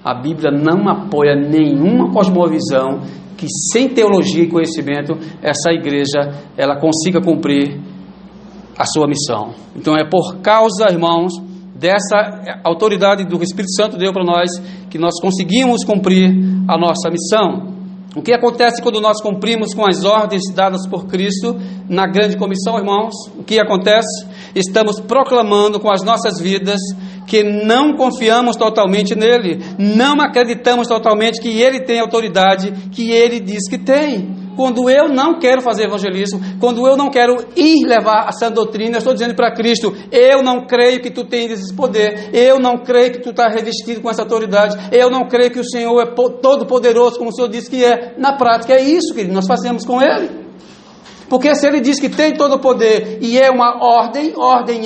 a Bíblia não apoia nenhuma cosmovisão que sem teologia e conhecimento essa igreja ela consiga cumprir a sua missão. Então é por causa, irmãos, dessa autoridade do Espírito Santo deu para nós que nós conseguimos cumprir a nossa missão. O que acontece quando nós cumprimos com as ordens dadas por Cristo na grande comissão, irmãos? O que acontece? Estamos proclamando com as nossas vidas que não confiamos totalmente nele, não acreditamos totalmente que ele tem autoridade que ele diz que tem. Quando eu não quero fazer evangelismo, quando eu não quero ir levar a sã doutrina, eu estou dizendo para Cristo: eu não creio que tu tens esse poder, eu não creio que tu estás revestido com essa autoridade, eu não creio que o Senhor é todo poderoso como o Senhor disse que é. Na prática é isso que nós fazemos com ele. Porque se ele diz que tem todo o poder e é uma ordem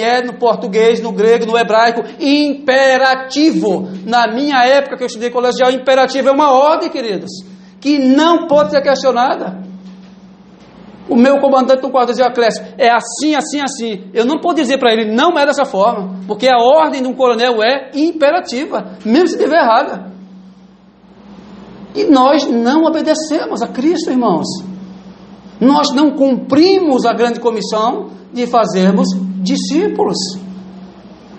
é no português, no grego, no hebraico, imperativo. Na minha época que eu estudei colegial, imperativo é uma ordem, queridos, que não pode ser questionada. O meu comandante no quarto dizia: Clécio, é assim, assim, assim. Eu não posso dizer para ele: não é dessa forma, porque a ordem de um coronel é imperativa, mesmo se estiver errada. E nós não obedecemos a Cristo, irmãos. Nós não cumprimos a grande comissão de fazermos discípulos.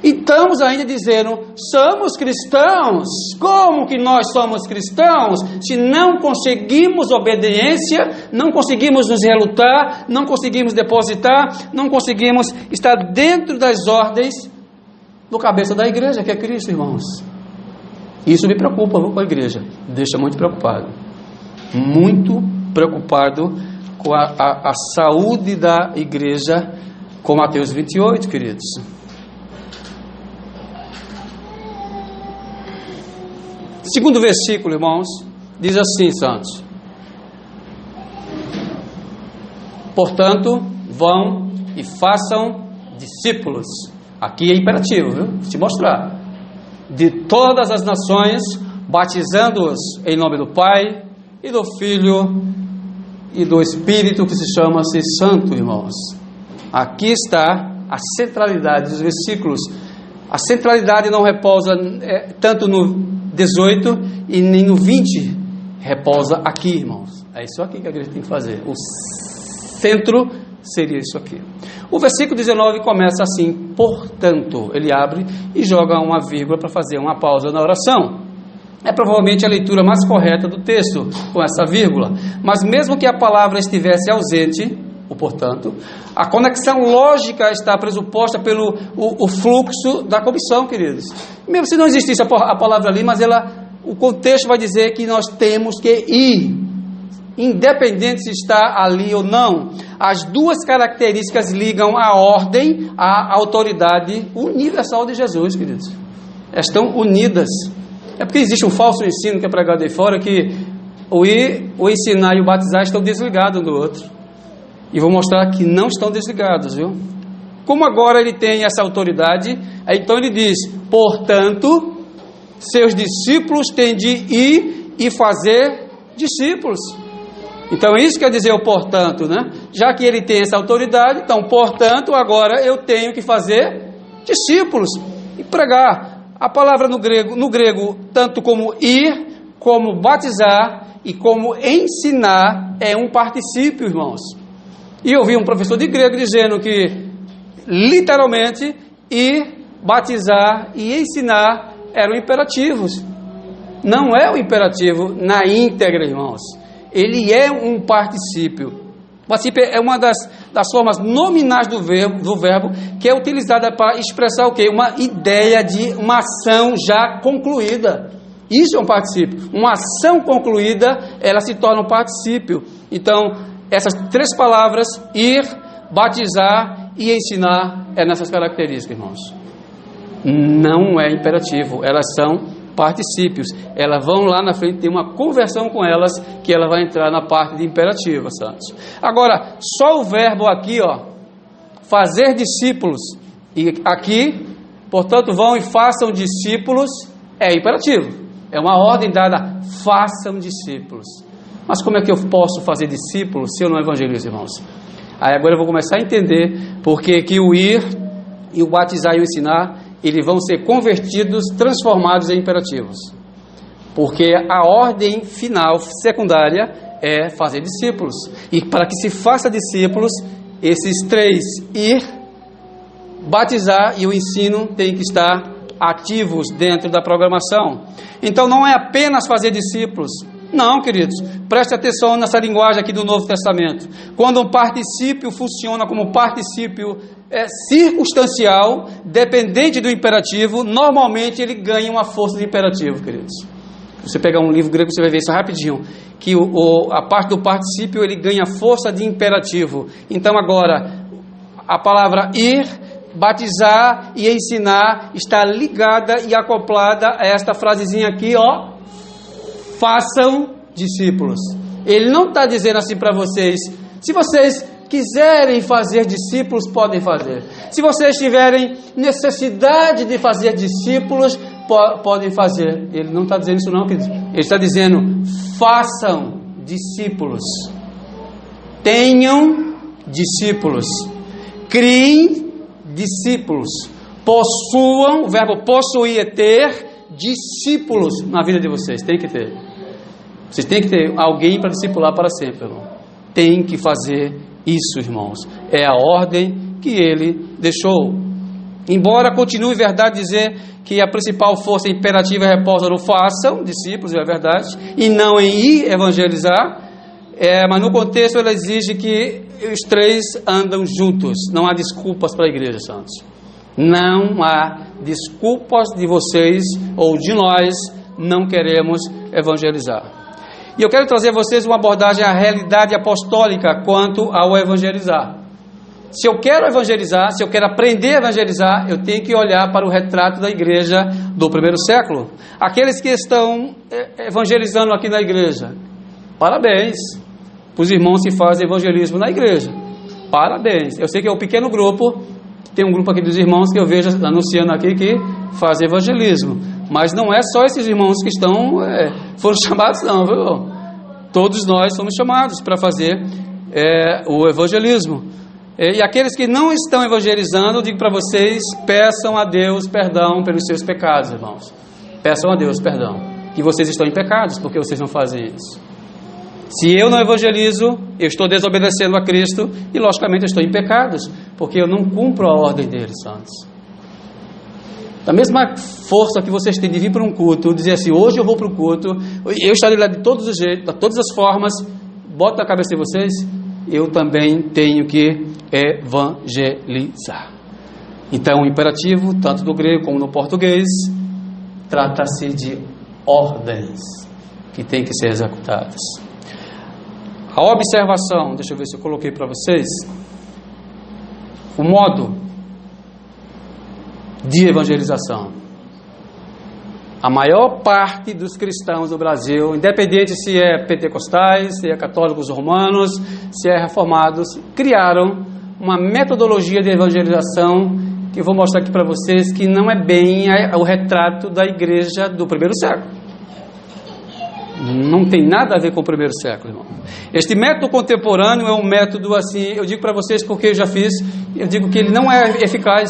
E estamos ainda dizendo: somos cristãos. Como que nós somos cristãos? Se não conseguimos obediência, não conseguimos nos relutar, não conseguimos depositar, não conseguimos estar dentro das ordens do cabeça da igreja, que é Cristo, irmãos. Isso me preocupa com a igreja, deixa muito preocupado. Muito preocupado com a saúde da igreja, com Mateus 28, queridos. Segundo versículo, irmãos, diz assim, santos: portanto, vão e façam discípulos. Aqui é imperativo, viu? Vou te mostrar. De todas as nações, batizando-os em nome do Pai e do Filho e do Espírito, que se chama-se Santo, irmãos. Aqui está a centralidade dos versículos. A centralidade não repousa tanto no 18 e nem no 20, repousa aqui, irmãos. É isso aqui que a igreja tem que fazer. O centro seria isso aqui. O versículo 19 começa assim: portanto. Ele abre e joga uma vírgula para fazer uma pausa na oração. É provavelmente a leitura mais correta do texto, com essa vírgula. Mas mesmo que a palavra estivesse ausente, o portanto, a conexão lógica está pressuposta pelo o fluxo da comissão, queridos. Mesmo se não existisse a palavra ali, mas o contexto vai dizer que nós temos que ir, independente se está ali ou não. As duas características ligam a ordem à autoridade universal de Jesus, queridos. Estão unidas. É porque existe um falso ensino que é pregado aí fora, que o ensinar e o batizar estão desligados um do outro. E vou mostrar que não estão desligados, viu? Como agora ele tem essa autoridade, então ele diz: portanto, seus discípulos têm de ir e fazer discípulos. Então isso quer dizer o portanto, né? Já que ele tem essa autoridade, então, portanto, agora eu tenho que fazer discípulos e pregar. A palavra no grego, tanto como ir, como batizar e como ensinar é um particípio, irmãos. E eu vi um professor de grego dizendo que, literalmente, ir, batizar e ensinar eram imperativos. Não é o imperativo na íntegra, irmãos. Ele é um particípio. O particípio é uma das formas nominais do verbo que é utilizada para expressar o quê? Uma ideia de uma ação já concluída. Isso é um particípio. Uma ação concluída, ela se torna um particípio. Então, essas três palavras, ir, batizar e ensinar, é nessas características, irmãos. Não é imperativo, elas são particípios. Elas vão lá na frente, tem uma conversão com elas, que ela vai entrar na parte de imperativa, santos. Agora, só o verbo aqui, fazer discípulos, e aqui, portanto, vão e façam discípulos, é imperativo. É uma ordem dada, façam discípulos. Mas como é que eu posso fazer discípulos se eu não evangelizo, irmãos? Aí agora eu vou começar a entender porque que o ir, e o batizar e o ensinar, eles vão ser convertidos, transformados em imperativos. Porque a ordem final, secundária, é fazer discípulos. E para que se faça discípulos, esses três, ir, batizar e o ensino, tem que estar ativos dentro da programação. Então não é apenas fazer discípulos. Não, queridos, preste atenção nessa linguagem aqui do Novo Testamento. Quando um particípio funciona como particípio circunstancial, dependente do imperativo, normalmente ele ganha uma força de imperativo, queridos. Você pegar um livro grego, você vai ver isso rapidinho, que a parte do particípio, ele ganha força de imperativo. Então agora, a palavra ir, batizar e ensinar está ligada e acoplada a esta frasezinha aqui, façam discípulos. Ele não está dizendo assim para vocês, se vocês quiserem fazer discípulos, podem fazer. Se vocês tiverem necessidade de fazer discípulos, podem fazer. Ele não está dizendo isso não, queridos. Ele está dizendo, façam discípulos. Tenham discípulos. Criem discípulos. Possuam, o verbo possuir é ter, discípulos na vida de vocês. Tem que ter. Vocês têm que ter alguém para discipular para sempre, irmão. Tem que fazer isso, irmãos. É a ordem que ele deixou. Embora continue verdade dizer que a principal força imperativa repousa no façam discípulos, é verdade, e não em ir evangelizar, mas no contexto ela exige que os três andam juntos. Não há desculpas para a igreja, santos. Não há desculpas de vocês ou de nós não queremos evangelizar. E eu quero trazer a vocês uma abordagem à realidade apostólica quanto ao evangelizar. Se eu quero evangelizar, se eu quero aprender a evangelizar, eu tenho que olhar para o retrato da igreja do primeiro século. Aqueles que estão evangelizando aqui na igreja, parabéns. Os irmãos que fazem evangelismo na igreja, parabéns. Eu sei que é um pequeno grupo, tem um grupo aqui dos irmãos que eu vejo anunciando aqui que fazem evangelismo. Mas não é só esses irmãos que foram chamados não, viu? Todos nós somos chamados para fazer o evangelismo. E aqueles que não estão evangelizando, eu digo para vocês, peçam a Deus perdão pelos seus pecados, irmãos. Peçam a Deus perdão, que vocês estão em pecados, porque vocês não fazem isso. Se eu não evangelizo, eu estou desobedecendo a Cristo e, logicamente, eu estou em pecados, porque eu não cumpro a ordem dele, santos. Da mesma força que vocês têm de vir para um culto, dizer assim, hoje eu vou para o culto, eu estarei lá de todos os jeitos, de todas as formas, bota na cabeça de vocês, eu também tenho que evangelizar. Então, o imperativo, tanto no grego como no português, trata-se de ordens que têm que ser executadas. A observação, deixa eu ver se eu coloquei para vocês, o modo de evangelização. A maior parte dos cristãos do Brasil, independente se é pentecostais, se é católicos romanos, se é reformados, criaram uma metodologia de evangelização que eu vou mostrar aqui para vocês que não é bem o retrato da igreja do primeiro século. Não tem nada a ver com o primeiro século, irmão. Este método contemporâneo é um método assim, eu digo para vocês porque eu já fiz, eu digo que ele não é eficaz.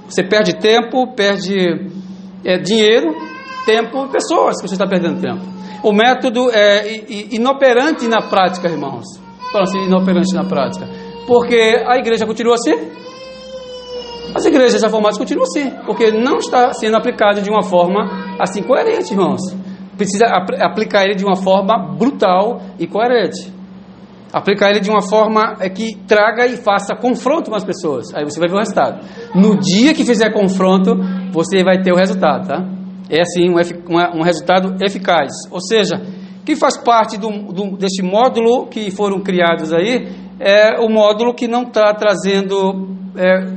Você perde tempo, perde dinheiro tempo e pessoas que você está perdendo tempo. O método é inoperante na prática, irmãos. Fala assim, inoperante na prática. Porque a igreja continua assim. As igrejas reformadas continuam assim. Porque não está sendo aplicado de uma forma assim coerente, irmãos. Precisa aplicar ele de uma forma brutal e coerente. Aplicar ele de uma forma que traga e faça confronto com as pessoas. Aí você vai ver o resultado. No dia que fizer confronto, você vai ter o resultado, tá? É assim, um resultado eficaz. Ou seja, que faz parte desse módulo que foram criados aí, é o módulo que não está trazendo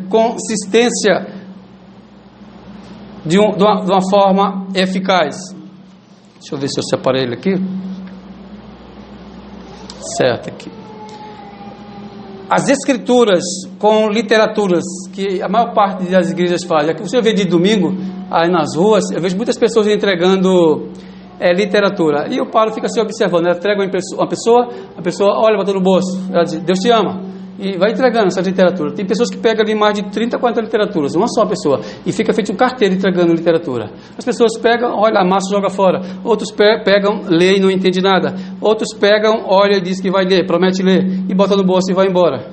consistência de uma forma eficaz. Deixa eu ver se eu separei ele aqui. Certo, aqui. As escrituras com literaturas, que a maior parte das igrejas faz. Aqui você vê de domingo, aí nas ruas, eu vejo muitas pessoas entregando literatura. E eu paro e fico assim observando. Ela entrega uma pessoa, a pessoa olha, bota no bolso. Ela diz, Deus te ama. E vai entregando essa literatura. Tem pessoas que pegam ali mais de 30, 40 literaturas, uma só pessoa, e fica feito um carteiro entregando literatura. As pessoas pegam, olha, amassa e joga fora. Outros pegam, lê e não entende nada. Outros pegam, olha e diz que vai ler, promete ler, e bota no bolso e vai embora.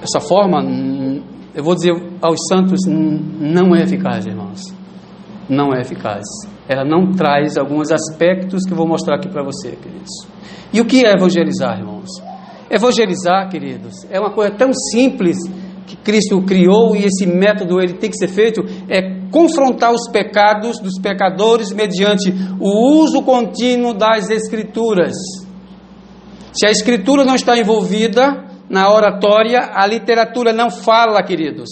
Essa forma, eu vou dizer aos santos, não é eficaz, irmãos. Não é eficaz. Ela não traz alguns aspectos que eu vou mostrar aqui para você, queridos. E o que é evangelizar, irmãos? Evangelizar, queridos, é uma coisa tão simples que Cristo criou, e esse método ele tem que ser feito, é confrontar os pecados dos pecadores mediante o uso contínuo das Escrituras. Se a Escritura não está envolvida na oratória, a literatura não fala, queridos.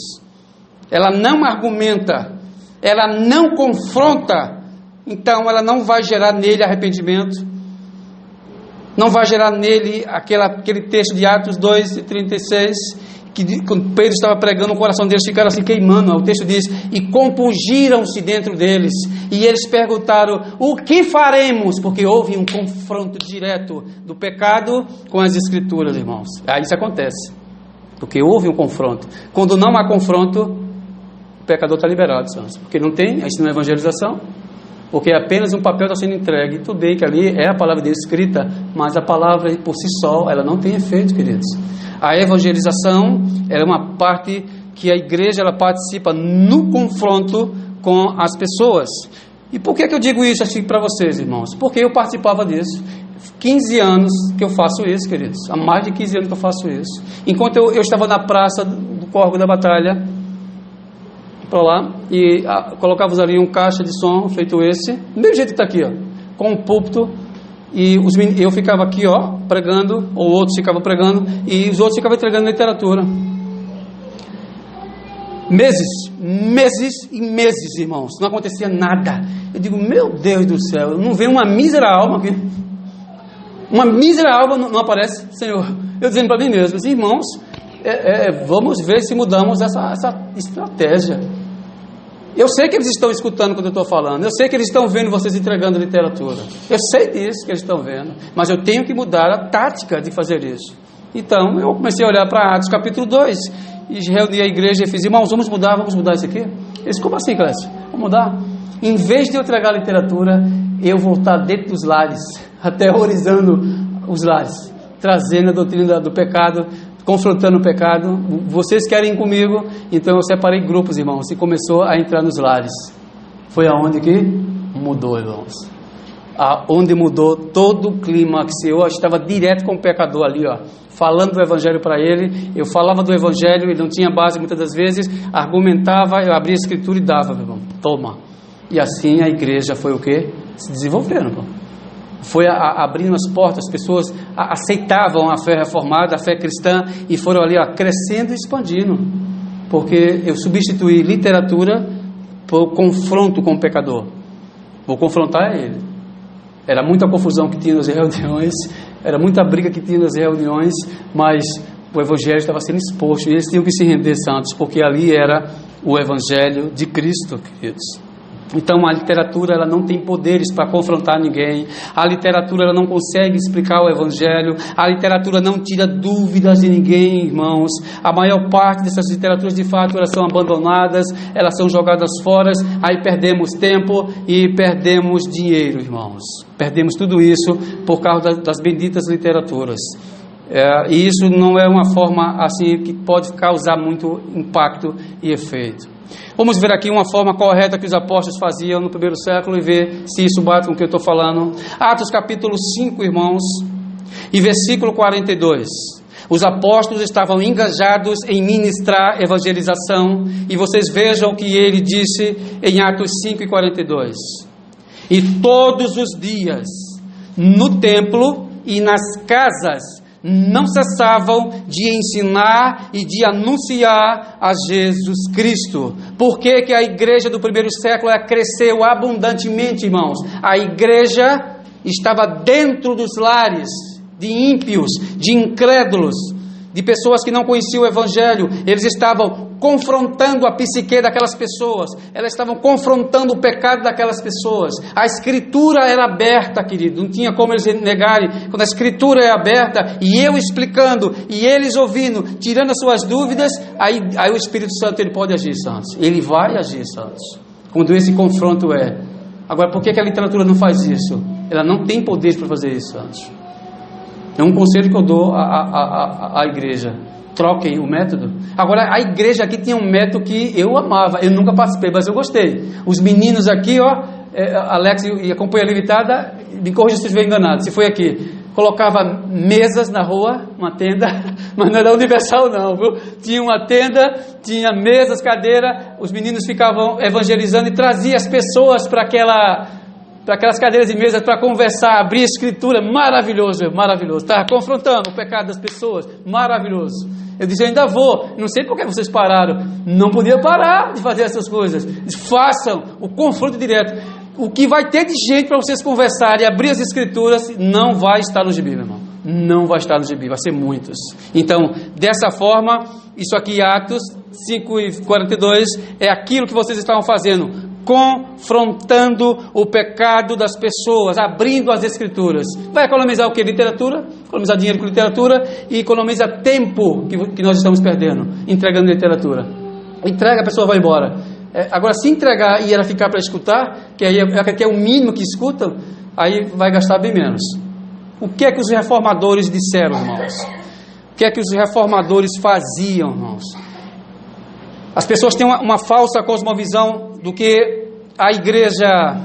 Ela não argumenta, ela não confronta, então ela não vai gerar nele arrependimento. Não vai gerar nele aquele texto de Atos 2:36, que quando Pedro estava pregando, o coração deles ficaram assim queimando. O texto diz, e compungiram-se dentro deles, e eles perguntaram, o que faremos? Porque houve um confronto direto do pecado com as Escrituras, irmãos. Aí isso acontece, porque houve um confronto. Quando não há confronto, o pecador está liberado, irmãos, porque não tem, isso não é evangelização. Porque apenas um papel está sendo entregue. Tudo bem que ali é a palavra de Deus escrita, mas a palavra por si só, ela não tem efeito, queridos. A evangelização é uma parte que a igreja ela participa no confronto com as pessoas. E por que eu digo isso assim para vocês, irmãos? Porque eu participava disso. 15 anos que eu faço isso, queridos. Há mais de 15 anos que eu faço isso. Enquanto eu estava na praça do Córrego da Batalha, para lá, e colocávamos ali um caixa de som feito esse, do mesmo jeito que está aqui, ó, com um púlpito, e eu ficava aqui, ó, pregando, ou outros ficavam pregando, e os outros ficavam entregando literatura. Meses e meses, irmãos, não acontecia nada. Eu digo, meu Deus do céu, não vem uma mísera alma aqui. Uma mísera alma não aparece, Senhor. Eu dizendo para mim mesmo, irmãos, vamos ver se mudamos essa estratégia. Eu sei que eles estão escutando quando eu estou falando, eu sei que eles estão vendo vocês entregando literatura, eu sei disso que eles estão vendo, mas eu tenho que mudar a tática de fazer isso. Então eu comecei a olhar para Atos capítulo 2 e reuni a igreja e fiz, irmãos, vamos mudar isso aqui? Eles, como assim, Clécio? Vamos mudar? Em vez de eu entregar literatura, eu voltar dentro dos lares, aterrorizando os lares, trazendo a doutrina do pecado, confrontando o pecado. Vocês querem ir comigo? Então eu separei grupos, irmãos, e começou a entrar nos lares. Foi aonde que mudou, irmãos. Aonde mudou todo o clima, que se eu estava direto com o pecador ali, ó, falando do evangelho para ele, eu falava do evangelho, ele não tinha base muitas das vezes, argumentava, eu abria a escritura e dava, irmão, toma. E assim a igreja foi o quê? Se desenvolvendo, irmão. Foi abrindo as portas, as pessoas aceitavam a fé reformada, a fé cristã, e foram ali crescendo e expandindo, porque eu substituí literatura por confronto com o pecador. Vou confrontar ele. Era muita confusão que tinha nas reuniões, era muita briga que tinha nas reuniões, mas o evangelho estava sendo exposto, e eles tinham que se render, santos, porque ali era o evangelho de Cristo, queridos. Então a literatura ela não tem poderes para confrontar ninguém, a literatura ela não consegue explicar o Evangelho, a literatura não tira dúvidas de ninguém, irmãos. A maior parte dessas literaturas de fato elas são abandonadas, elas são jogadas fora, aí perdemos tempo e perdemos dinheiro, irmãos. Perdemos tudo isso por causa das benditas literaturas. E isso não é uma forma assim que pode causar muito impacto e efeito. Vamos ver aqui uma forma correta que os apóstolos faziam no primeiro século e ver se isso bate com o que eu estou falando. Atos capítulo 5, irmãos, e versículo 42. Os apóstolos estavam engajados em ministrar evangelização, e vocês vejam o que ele disse em Atos 5 e 42. E todos os dias, no templo e nas casas, não cessavam de ensinar e de anunciar a Jesus Cristo. Por que a igreja do primeiro século cresceu abundantemente, irmãos? A igreja estava dentro dos lares de ímpios, de incrédulos, de pessoas que não conheciam o Evangelho. Eles estavam confrontando a psique daquelas pessoas, elas estavam confrontando o pecado daquelas pessoas. A Escritura era aberta, querido, não tinha como eles negarem. Quando a Escritura é aberta, e eu explicando, e eles ouvindo, tirando as suas dúvidas, aí o Espírito Santo ele pode agir, santos. Ele vai agir, santos, quando esse confronto é. Agora, por que a literatura não faz isso? Ela não tem poder para fazer isso, santos. É um conselho que eu dou à igreja: troquem o método. Agora, a igreja aqui tinha um método que eu amava, eu nunca participei, mas eu gostei. Os meninos aqui, Alex e a companhia limitada, me corrija se eu estiver enganado, se foi aqui, colocava mesas na rua, uma tenda, mas não era universal não, viu? Tinha uma tenda, tinha mesas, cadeira, os meninos ficavam evangelizando e trazia as pessoas para aquelas cadeiras e mesas para conversar, abrir a Escritura. Maravilhoso, maravilhoso. Estava confrontando o pecado das pessoas, maravilhoso. Eu disse: eu ainda vou, não sei por que vocês pararam. Não podia parar de fazer essas coisas. Façam o confronto direto. O que vai ter de gente para vocês conversarem e abrir as Escrituras não vai estar no gibi, meu irmão. Não vai estar no gibi, vai ser muitos. Então, dessa forma, isso aqui, Atos 5 e 42, é aquilo que vocês estavam fazendo, confrontando o pecado das pessoas, abrindo as Escrituras. Vai economizar o que? Literatura, economizar dinheiro com literatura, e economiza tempo que nós estamos perdendo, entregando literatura. Entrega, a pessoa vai embora. Agora, se entregar e ela ficar para escutar, que aí é o mínimo que escutam, aí vai gastar bem menos. O que é que os reformadores disseram, irmãos? O que é que os reformadores faziam, irmãos? As pessoas têm uma falsa cosmovisão do que a igreja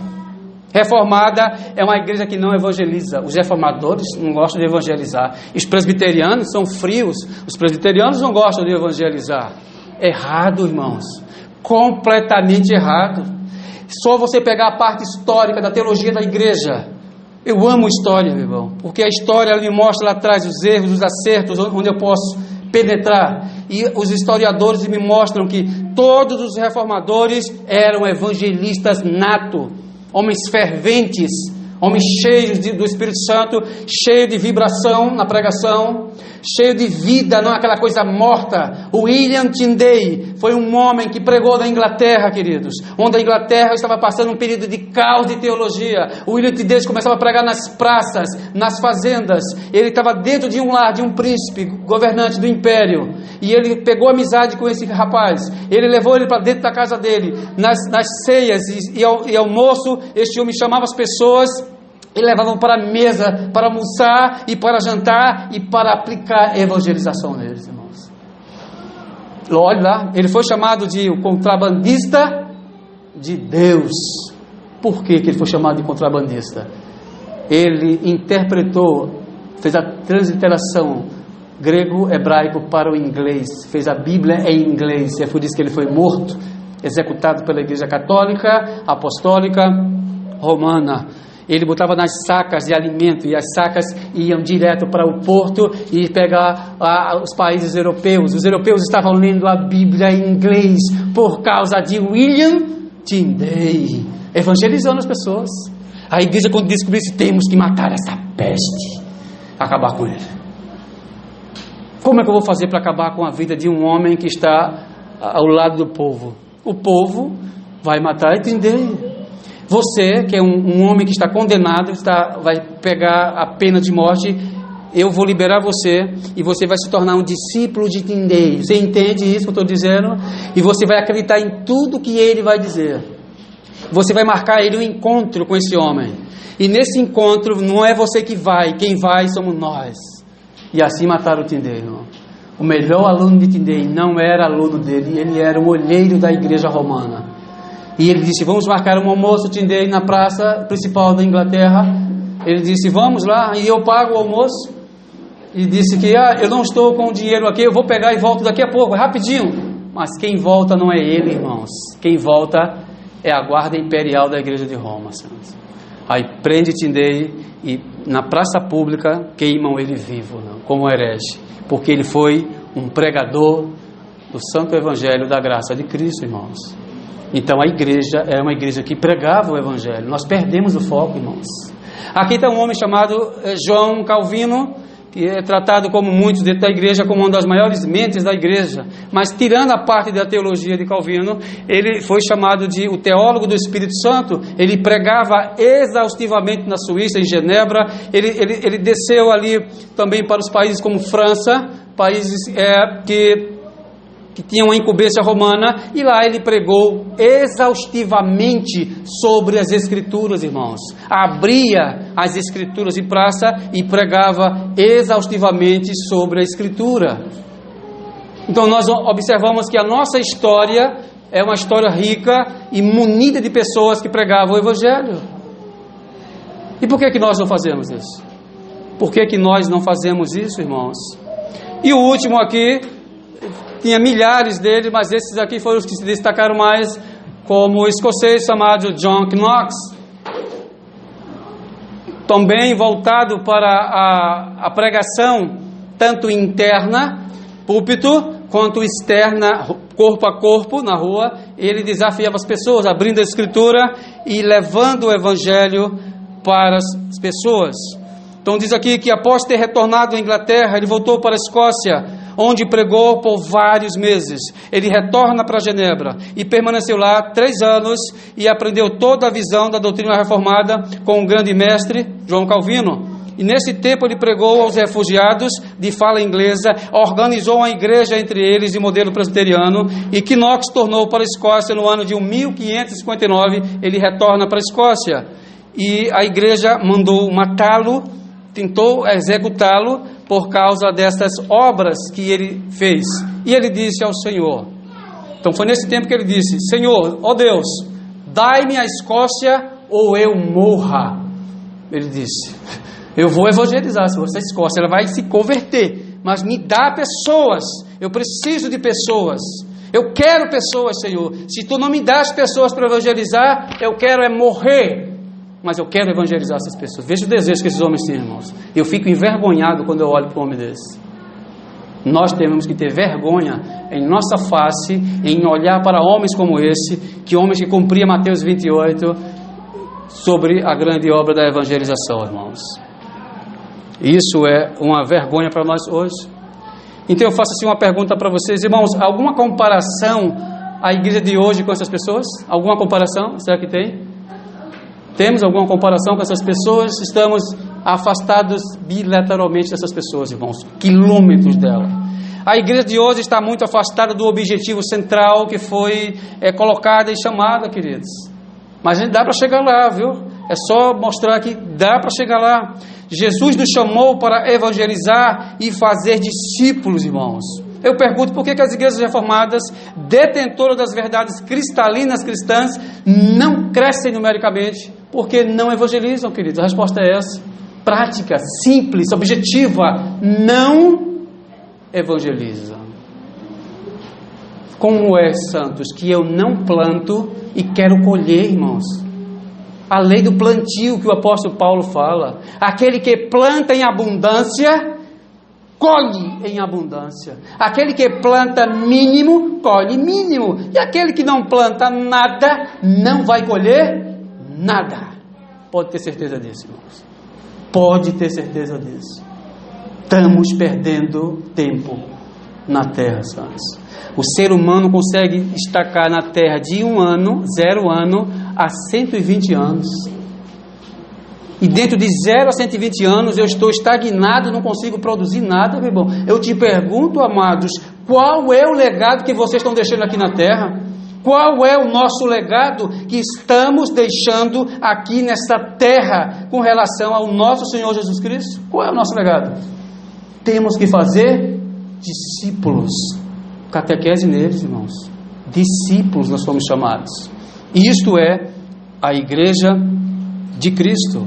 reformada é uma igreja que não evangeliza. Os reformadores não gostam de evangelizar. Os presbiterianos são frios. Os presbiterianos não gostam de evangelizar. Errado, irmãos. Completamente errado. Só você pegar a parte histórica da teologia da igreja. Eu amo história, meu irmão, porque a história ela me mostra lá atrás os erros, os acertos, onde eu posso penetrar. E os historiadores me mostram que todos os reformadores eram evangelistas nato, homens ferventes, homens cheios do Espírito Santo, cheios de vibração na pregação, cheio de vida, não aquela coisa morta. O William Tyndale foi um homem que pregou na Inglaterra, queridos, onde a Inglaterra estava passando um período de caos de teologia. O William Tyndale começava a pregar nas praças, nas fazendas. Ele estava dentro de um lar, de um príncipe, governante do império, e ele pegou amizade com esse rapaz. Ele levou ele para dentro da casa dele, nas ceias e almoço. Este homem chamava as pessoas e levavam para a mesa para almoçar e para jantar e para aplicar evangelização neles, irmãos. Olha lá, ele foi chamado de o contrabandista de Deus. Por que ele foi chamado de contrabandista? Ele interpretou, fez a transliteração grego-hebraico para o inglês, fez a Bíblia em inglês, e é por isso que ele foi morto, executado pela Igreja Católica, Apostólica, Romana. Ele botava nas sacas de alimento, e as sacas iam direto para o porto e pegar os países europeus. Os europeus estavam lendo a Bíblia em inglês por causa de William Tyndale, evangelizando as pessoas. A igreja, quando descobriu isso, temos que matar essa peste, acabar com ele. Como é que eu vou fazer para acabar com a vida de um homem que está ao lado do povo? O povo vai matar Tyndale. Você, que é um homem que está condenado, vai pegar a pena de morte, eu vou liberar você e você vai se tornar um discípulo de Tindei. Você entende isso que eu estou dizendo? E você vai acreditar em tudo que ele vai dizer. Você vai marcar ele um encontro com esse homem. E nesse encontro não é você que vai, quem vai somos nós. E assim mataram o Tindei, irmão. O melhor aluno de Tindei não era aluno dele, ele era o olheiro da igreja romana. E ele disse, vamos marcar um almoço Tindei na praça principal da Inglaterra. Ele disse, vamos lá, e eu pago o almoço. E disse que, eu não estou com o dinheiro aqui, eu vou pegar e volto daqui a pouco, rapidinho. Mas quem volta não é ele, irmãos. Quem volta é a guarda imperial da igreja de Roma, senhores. Aí prende Tindei e na praça pública queimam ele vivo, não, como herege, porque ele foi um pregador do santo evangelho da graça de Cristo, irmãos. Então a igreja é uma igreja que pregava o evangelho. Nós perdemos o foco, irmãos. Aqui está um homem chamado João Calvino, que é tratado como muitos dentro da igreja como uma das maiores mentes da igreja, mas tirando a parte da teologia de Calvino, ele foi chamado de o teólogo do Espírito Santo. Ele pregava exaustivamente na Suíça, em Genebra. Ele desceu ali também para os países como França, países que tinham uma incumbência romana, e lá ele pregou exaustivamente sobre as Escrituras, irmãos. Abria as Escrituras em praça e pregava exaustivamente sobre a Escritura. Então nós observamos que a nossa história é uma história rica e munida de pessoas que pregavam o Evangelho. E por que nós não fazemos isso? Por que nós não fazemos isso, irmãos? E o último aqui, tinha milhares deles, mas esses aqui foram os que se destacaram mais, como o escocês chamado John Knox, também voltado para a pregação, tanto interna, púlpito, quanto externa, corpo a corpo, na rua. Ele desafiava as pessoas, abrindo a Escritura e levando o Evangelho para as pessoas. Então diz aqui que após ter retornado à Inglaterra, ele voltou para a Escócia, onde pregou por vários meses. Ele retorna para Genebra e permaneceu lá 3 anos e aprendeu toda a visão da doutrina reformada com o grande mestre João Calvino. E nesse tempo ele pregou aos refugiados de fala inglesa, organizou uma igreja entre eles de modelo presbiteriano, e Knox tornou para a Escócia no ano de 1559. Ele retorna para a Escócia e a igreja mandou matá-lo, tentou executá-lo por causa dessas obras que ele fez. E ele disse ao Senhor, então foi nesse tempo que ele disse, Senhor, ó Deus, dai-me a Escócia ou eu morra. Ele disse, eu vou evangelizar essa Escócia, ela vai se converter, mas me dá pessoas, eu preciso de pessoas, eu quero pessoas, Senhor. Se tu não me das pessoas para evangelizar, eu quero morrer, mas eu quero evangelizar essas pessoas. Veja o desejo que esses homens têm, irmãos. Eu fico envergonhado quando eu olho para um homem desse. Nós temos que ter vergonha em nossa face, em olhar para homens como esse, que homens que cumpriam Mateus 28, sobre a grande obra da evangelização, irmãos. Isso é uma vergonha para nós hoje. Então eu faço assim uma pergunta para vocês, irmãos, alguma comparação a igreja de hoje com essas pessoas? Alguma comparação? Será que tem? Temos alguma comparação com essas pessoas? Estamos afastados bilateralmente dessas pessoas, irmãos, quilômetros dela. A igreja de hoje está muito afastada do objetivo central que foi colocado e chamado, queridos. Mas dá para chegar lá, viu? É só mostrar que dá para chegar lá. Jesus nos chamou para evangelizar e fazer discípulos, irmãos. Eu pergunto, por que as igrejas reformadas, detentoras das verdades cristalinas cristãs, não crescem numericamente? Porque não evangelizam, queridos. A resposta é essa. Prática, simples, objetiva. Não evangelizam. Como é, santos, que eu não planto e quero colher, irmãos? A lei do plantio que o apóstolo Paulo fala. Aquele que planta em abundância, colhe em abundância. Aquele que planta mínimo, colhe mínimo. E aquele que não planta nada, não vai colher nada. Pode ter certeza disso, irmãos. Pode ter certeza disso. Estamos perdendo tempo na terra, santos. O ser humano consegue estacar na terra de 1 ano, 0 ano, há 120 anos. E dentro de 0 a 120 anos eu estou estagnado, não consigo produzir nada, meu irmão. Eu te pergunto, amados, qual é o legado que vocês estão deixando aqui na terra? Qual é o nosso legado que estamos deixando aqui nesta terra com relação ao nosso Senhor Jesus Cristo? Qual é o nosso legado? Temos que fazer discípulos. Catequese neles, irmãos. Discípulos nós somos chamados. Isto é a igreja de Cristo.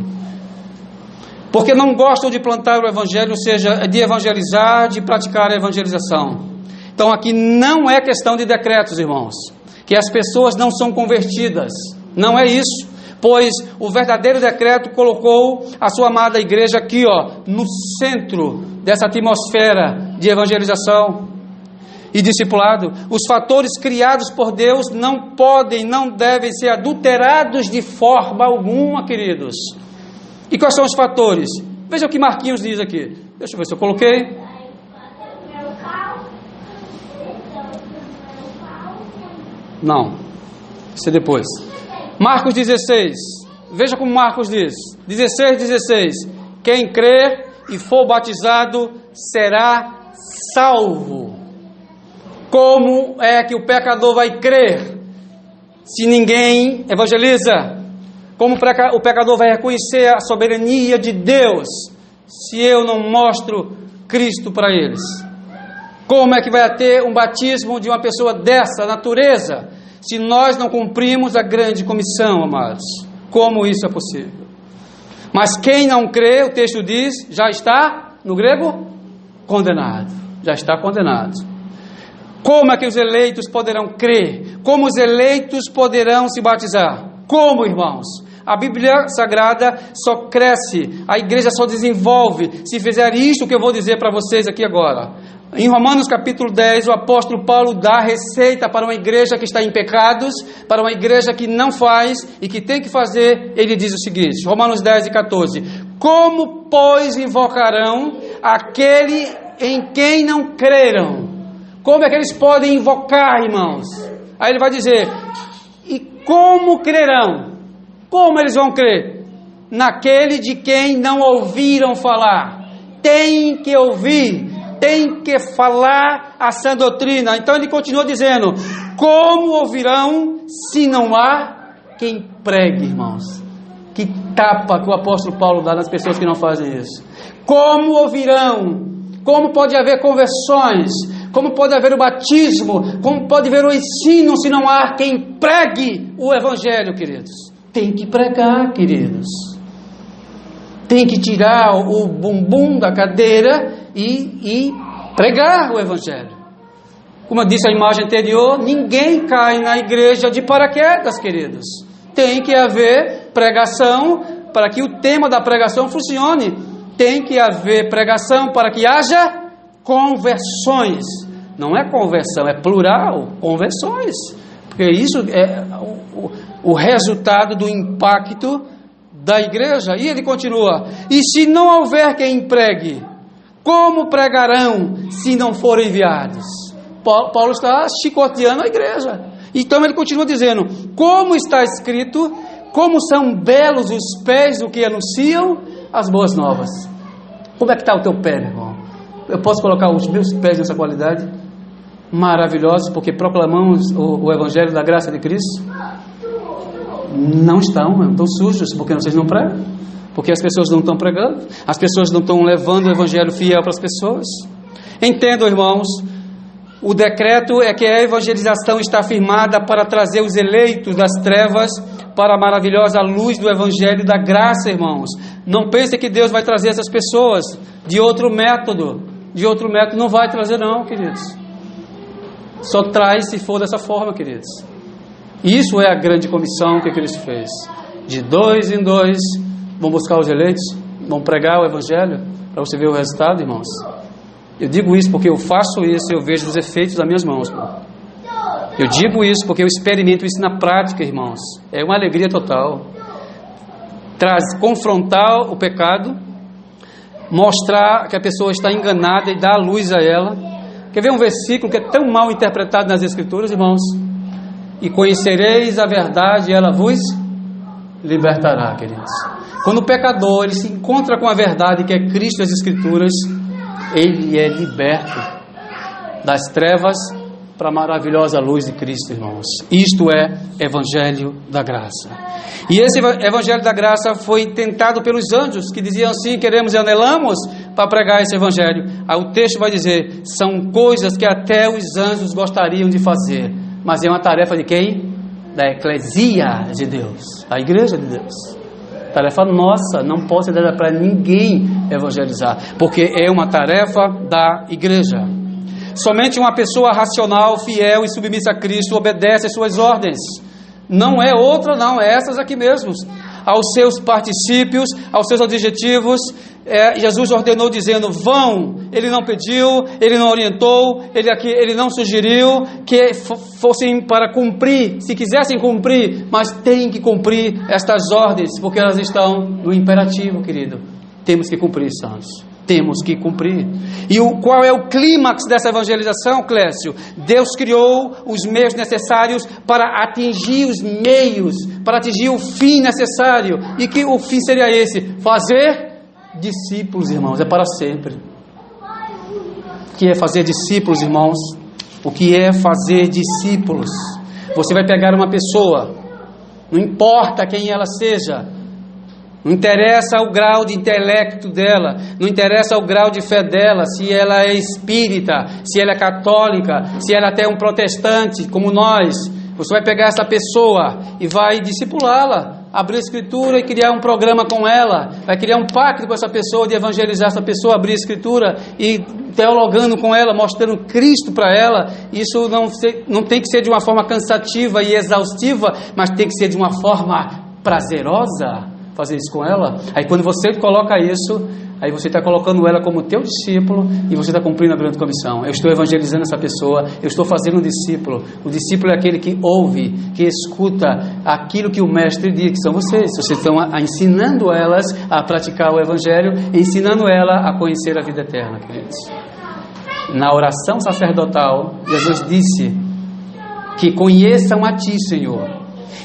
Porque não gostam de plantar o evangelho, ou seja, de evangelizar, de praticar a evangelização. Então aqui não é questão de decretos, irmãos, que as pessoas não são convertidas. Não é isso. Pois o verdadeiro decreto colocou a sua amada igreja aqui, no centro dessa atmosfera de evangelização e discipulado. Os fatores criados por Deus não podem, não devem ser adulterados de forma alguma, queridos. E quais são os fatores? Veja o que Marquinhos diz aqui. Deixa eu ver se eu coloquei. Não, isso é depois. Marcos 16. Veja como Marcos diz. 16. Quem crer e for batizado será salvo. Como é que o pecador vai crer se ninguém evangeliza? Como o pecador vai reconhecer a soberania de Deus se eu não mostro Cristo para eles? Como é que vai ter um batismo de uma pessoa dessa natureza se nós não cumprimos a grande comissão, amados? Como isso é possível? Mas quem não crê, o texto diz, já está, no grego, condenado. Já está condenado. Como é que os eleitos poderão crer? Como os eleitos poderão se batizar? Como, irmãos? A Bíblia Sagrada só cresce, a igreja só desenvolve se fizer isto que eu vou dizer para vocês aqui agora. Em Romanos capítulo 10, o apóstolo Paulo dá a receita para uma igreja que está em pecados, para uma igreja que não faz e que tem que fazer. Ele diz o seguinte, Romanos 10 e 14: como, pois, invocarão aquele em quem não creram? Como é que eles podem invocar, irmãos? Aí ele vai dizer, e como crerão? Como eles vão crer? Naquele de quem não ouviram falar. Tem que ouvir, tem que falar a sã doutrina. Então ele continua dizendo, como ouvirão se não há quem pregue, irmãos? Que tapa que o apóstolo Paulo dá nas pessoas que não fazem isso. Como ouvirão? Como pode haver conversões? Como pode haver o batismo? Como pode haver o ensino se não há quem pregue o evangelho, queridos? Tem que pregar, queridos. Tem que tirar o bumbum da cadeira e pregar o evangelho. Como eu disse a imagem anterior, ninguém cai na igreja de paraquedas, queridos. Tem que haver pregação para que o tema da pregação funcione. Tem que haver pregação para que haja conversões. Não é conversão, é plural, conversões. Porque isso é o resultado do impacto da igreja. E ele continua, e se não houver quem pregue, como pregarão se não forem enviados? Paulo está chicoteando a igreja. Então ele continua dizendo, como está escrito, como são belos os pés do que anunciam as boas novas. Como é que está o teu pé, meu irmão? Eu posso colocar os meus pés nessa qualidade? Maravilhosos, porque proclamamos o evangelho da graça de Cristo? Não estão sujos, porque vocês não pregam, porque as pessoas não estão pregando, as pessoas não estão levando o evangelho fiel para as pessoas. Entendam, irmãos, o decreto é que a evangelização está firmada para trazer os eleitos das trevas para a maravilhosa luz do evangelho da graça, irmãos. Não pense que Deus vai trazer essas pessoas de outro método não vai trazer não, queridos. Só traz se for dessa forma, queridos. Isso é a grande comissão que Cristo fez. De 2 em 2, vão buscar os eleitos, vão pregar o evangelho, para você ver o resultado, irmãos. Eu digo isso porque eu faço isso e eu vejo os efeitos das minhas mãos. Eu digo isso porque eu experimento isso na prática, irmãos. É uma alegria total. Confrontar o pecado, mostrar que a pessoa está enganada e dar a luz a ela. Quer ver um versículo que é tão mal interpretado nas Escrituras, irmãos? E conhecereis a verdade e ela vos libertará, queridos. Quando o pecador ele se encontra com a verdade que é Cristo e as Escrituras, ele é liberto das trevas para a maravilhosa luz de Cristo, irmãos. Isto é Evangelho da Graça. E esse Evangelho da Graça foi tentado pelos anjos, que diziam assim: queremos e anelamos para pregar esse Evangelho. Aí o texto vai dizer: são coisas que até os anjos gostariam de fazer, mas é uma tarefa de quem? Da eclesia de Deus, a igreja de Deus. Tarefa nossa, não pode ser dada para ninguém evangelizar, porque é uma tarefa da igreja. Somente uma pessoa racional, fiel e submissa a Cristo obedece às suas ordens. Não é outra, não, é essas aqui mesmo. Aos seus particípios, aos seus adjetivos, Jesus ordenou dizendo: vão. Ele não pediu, ele não orientou, ele não sugeriu que fossem para cumprir, se quisessem cumprir, mas tem que cumprir estas ordens, porque elas estão no imperativo, querido. Temos que cumprir, santos. Temos que cumprir. E qual é o clímax dessa evangelização, Clécio? Deus criou os meios necessários para atingir os meios, para atingir o fim necessário. E que o fim seria esse? Fazer discípulos, irmãos, é para sempre. O que é fazer discípulos, irmãos? O que é fazer discípulos? Você vai pegar uma pessoa, não importa quem ela seja, não interessa o grau de intelecto dela, não interessa o grau de fé dela, se ela é espírita, se ela é católica, se ela até é um protestante, como nós. Você vai pegar essa pessoa e vai discipulá-la, abrir a Escritura e criar um programa com ela, vai criar um pacto com essa pessoa, de evangelizar essa pessoa, abrir a Escritura e teologando com ela, mostrando Cristo para ela. Isso não tem que ser de uma forma cansativa e exaustiva, mas tem que ser de uma forma prazerosa. Fazer isso com ela. Aí quando você coloca isso, aí você está colocando ela como teu discípulo e você está cumprindo a grande comissão. Eu estou evangelizando essa pessoa, eu estou fazendo um discípulo. O discípulo é aquele que ouve, que escuta aquilo que o mestre diz, que são vocês. Vocês estão ensinando elas a praticar o evangelho, ensinando ela a conhecer a vida eterna, queridos. Na oração sacerdotal, Jesus disse que conheçam a ti, Senhor.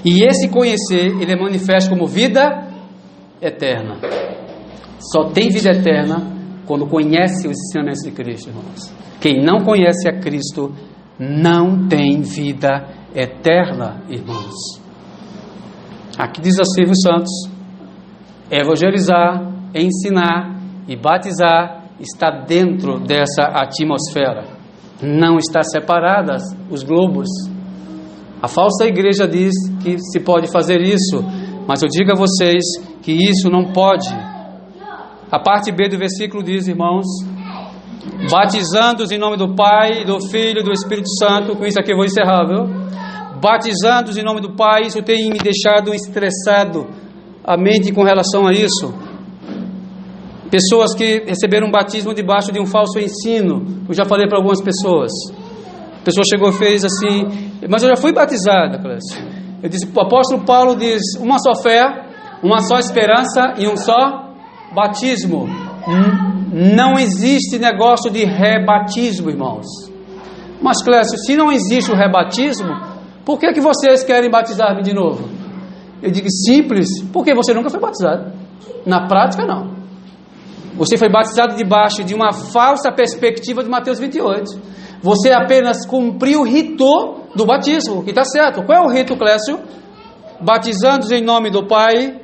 E esse conhecer, ele é manifesto como vida eterna. Só tem vida eterna quando conhece os ensinamentos de Cristo, irmãos. Quem não conhece a Cristo não tem vida eterna, irmãos. Aqui diz assim os santos: evangelizar, ensinar e batizar está dentro dessa atmosfera. Não está separadas os globos. A falsa igreja diz que se pode fazer isso, mas eu digo a vocês que isso não pode. A parte B do versículo diz, irmãos: batizando-os em nome do Pai, do Filho e do Espírito Santo. Com isso aqui eu vou encerrar, viu? Batizando-os em nome do Pai. Isso tem me deixado estressado a mente com relação a isso. Pessoas que receberam um batismo debaixo de um falso ensino. Eu já falei para algumas pessoas. A pessoa chegou e fez assim: mas eu já fui batizada, Clécio. Eu disse: o apóstolo Paulo diz: uma só fé, uma só esperança e um só batismo. Não existe negócio de rebatismo, irmãos. Mas, Clécio, se não existe o rebatismo, por que vocês querem batizar-me de novo? Eu digo: simples, porque você nunca foi batizado. Na prática, não. Você foi batizado debaixo de uma falsa perspectiva de Mateus 28. Você apenas cumpriu o rito do batismo, que está certo. Qual é o rito, Clécio? Batizando-os em nome do Pai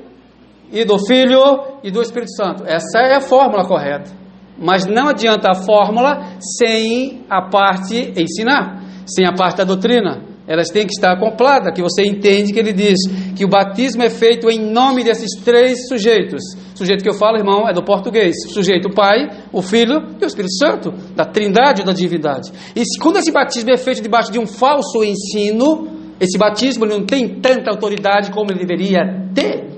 e do Filho e do Espírito Santo. Essa é a fórmula correta. Mas não adianta a fórmula sem a parte ensinar, sem a parte da doutrina. Elas têm que estar acopladas, que você entende que ele diz que o batismo é feito em nome desses três sujeitos. O sujeito que eu falo, irmão, é do português. O sujeito, o Pai, o Filho e o Espírito Santo, da trindade ou da divindade. E quando esse batismo é feito debaixo de um falso ensino, esse batismo não tem tanta autoridade como ele deveria ter.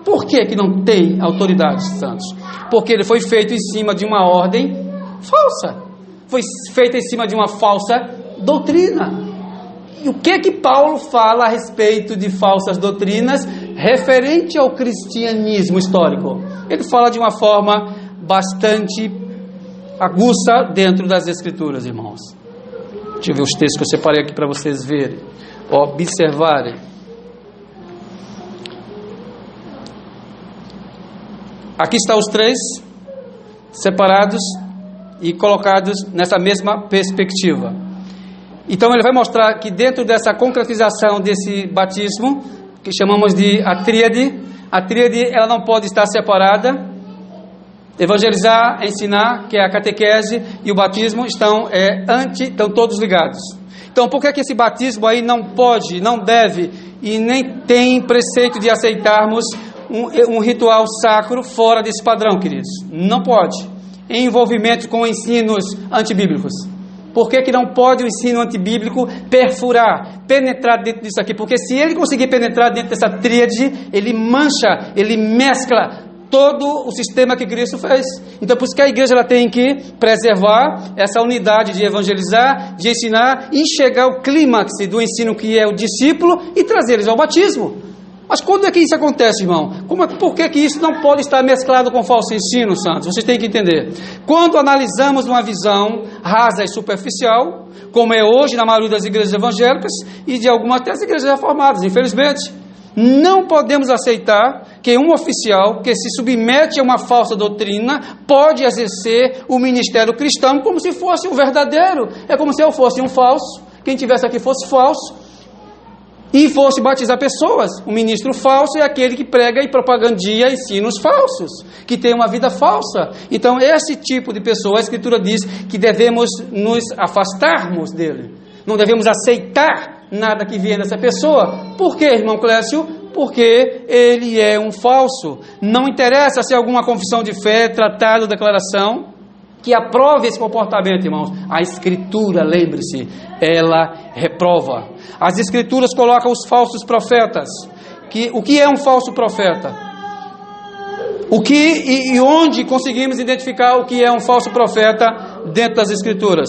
Por que não tem autoridade, santos? Porque ele foi feito em cima de uma ordem falsa. Foi feito em cima de uma falsa doutrina. E o que Paulo fala a respeito de falsas doutrinas referente ao cristianismo histórico? Ele fala de uma forma bastante aguça dentro das Escrituras, irmãos. Deixa eu ver os textos que eu separei aqui para vocês verem, observarem. Aqui estão os três, separados e colocados nessa mesma perspectiva. Então ele vai mostrar que dentro dessa concretização desse batismo, que chamamos de a tríade ela não pode estar separada. Evangelizar, ensinar, que é a catequese, e o batismo estão todos ligados. Então por que esse batismo aí não pode, não deve e nem tem preceito de aceitarmos um ritual sacro fora desse padrão, queridos? Não pode. Em envolvimento com ensinos antibíblicos. Por que não pode o ensino antibíblico penetrar dentro disso aqui? Porque se ele conseguir penetrar dentro dessa tríade, ele mancha, ele mescla todo o sistema que Cristo fez. Então por isso que a igreja ela tem que preservar essa unidade de evangelizar, de ensinar e chegar ao clímax do ensino que é o discípulo e trazer eles ao batismo. Mas quando é que isso acontece, irmão? Por que isso não pode estar mesclado com falso ensino, santos? Vocês têm que entender. Quando analisamos uma visão rasa e superficial, como é hoje na maioria das igrejas evangélicas e de algumas até as igrejas reformadas, infelizmente, não podemos aceitar que um oficial que se submete a uma falsa doutrina pode exercer o ministério cristão como se fosse um verdadeiro. É como se eu fosse um falso, quem tivesse aqui fosse falso, e fosse batizar pessoas. Um ministro falso é aquele que prega e propagandia ensinos falsos, que tem uma vida falsa. Então esse tipo de pessoa, a Escritura diz que devemos nos afastarmos dele, não devemos aceitar nada que vier dessa pessoa. Por quê, irmão Clécio? Porque ele é um falso. Não interessa se é alguma confissão de fé, tratado, declaração que aprove esse comportamento, irmãos. A Escritura, lembre-se, ela reprova. As Escrituras colocam os falsos profetas. O que é um falso profeta? Onde conseguimos identificar o que é um falso profeta dentro das Escrituras?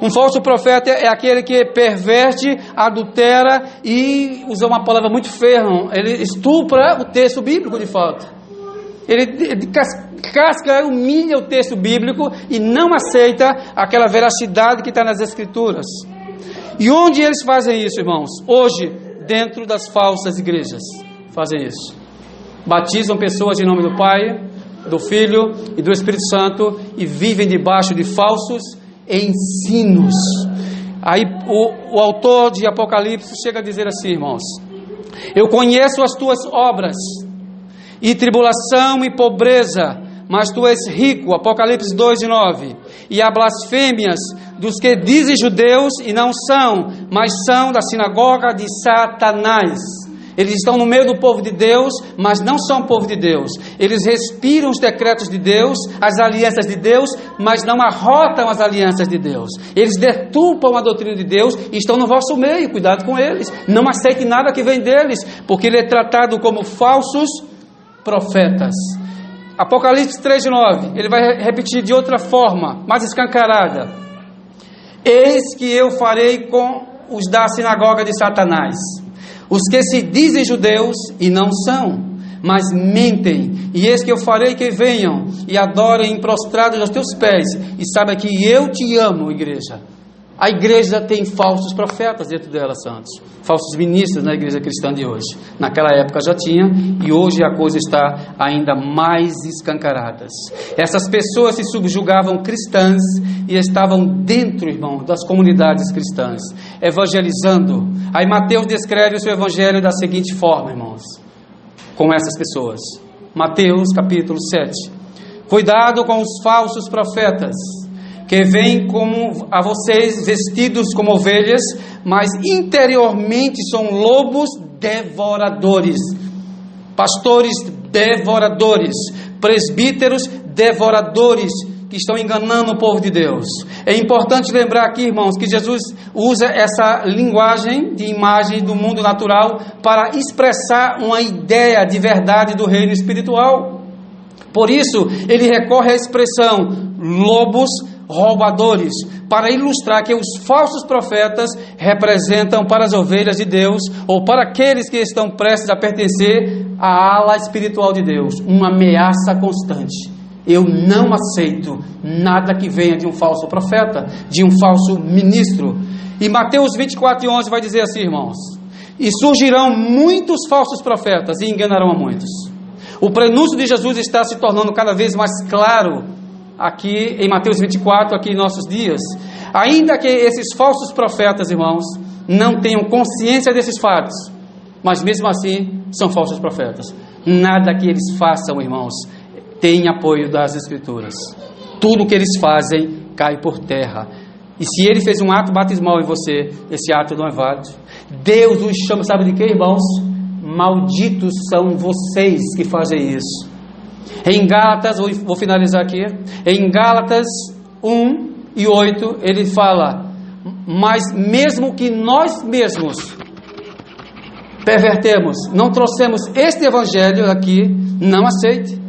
Um falso profeta é aquele que perverte, adultera e usa uma palavra muito ferro. Ele estupra o texto bíblico de fato. Ele casca, humilha o texto bíblico e não aceita aquela veracidade que está nas Escrituras. E onde eles fazem isso, irmãos? Hoje, dentro das falsas igrejas, fazem isso. Batizam pessoas em nome do Pai, do Filho e do Espírito Santo e vivem debaixo de falsos ensinos. Aí o autor de Apocalipse chega a dizer assim, irmãos: eu conheço as tuas obras, e tribulação e pobreza, mas tu és rico, Apocalipse 2:9, e há blasfêmias dos que dizem judeus e não são, mas são da sinagoga de Satanás. Eles estão no meio do povo de Deus, mas não são povo de Deus. Eles respiram os decretos de Deus, as alianças de Deus, mas não arrotam as alianças de Deus. Eles deturpam a doutrina de Deus e estão no vosso meio. Cuidado com eles. Não aceite nada que vem deles, porque ele é tratado como falsos profetas. Apocalipse 3:9, ele vai repetir de outra forma, mais escancarada: eis que eu farei com os da sinagoga de Satanás, os que se dizem judeus e não são, mas mentem, e eis que eu farei que venham e adorem prostrados aos teus pés, e saiba que eu te amo, igreja. A igreja tem falsos profetas dentro dela, santos, falsos ministros na igreja cristã de hoje. Naquela época já tinha, e hoje a coisa está ainda mais escancarada. Essas pessoas se subjugavam cristãs e estavam dentro, irmão, das comunidades cristãs, evangelizando. Aí Mateus descreve o seu evangelho da seguinte forma, irmãos, com essas pessoas. Mateus capítulo 7: cuidado com os falsos profetas, que vêm como a vocês vestidos como ovelhas, mas interiormente são lobos devoradores, pastores devoradores, presbíteros devoradores, que estão enganando o povo de Deus. É importante lembrar aqui, irmãos, que Jesus usa essa linguagem de imagem do mundo natural para expressar uma ideia de verdade do reino espiritual. Por isso, ele recorre à expressão lobos roubadores, para ilustrar que os falsos profetas representam para as ovelhas de Deus, ou para aqueles que estão prestes a pertencer à ala espiritual de Deus, uma ameaça constante. Eu não aceito nada que venha de um falso profeta, de um falso ministro. E Mateus 24:11 vai dizer assim, irmãos: e surgirão muitos falsos profetas e enganarão a muitos. O prenúncio de Jesus está se tornando cada vez mais claro aqui em Mateus 24, aqui em nossos dias. Ainda que esses falsos profetas, irmãos, não tenham consciência desses fatos, mas mesmo assim são falsos profetas. Nada que eles façam, irmãos, tem apoio das Escrituras. Tudo que eles fazem cai por terra. E se ele fez um ato batismal em você, esse ato não é válido. Deus os chama, sabe de quê, irmãos? Malditos são vocês que fazem isso. Em Gálatas, vou finalizar aqui, em Gálatas 1:8, ele fala: mas mesmo que nós mesmos pervertemos, não trouxemos este evangelho aqui, não aceite.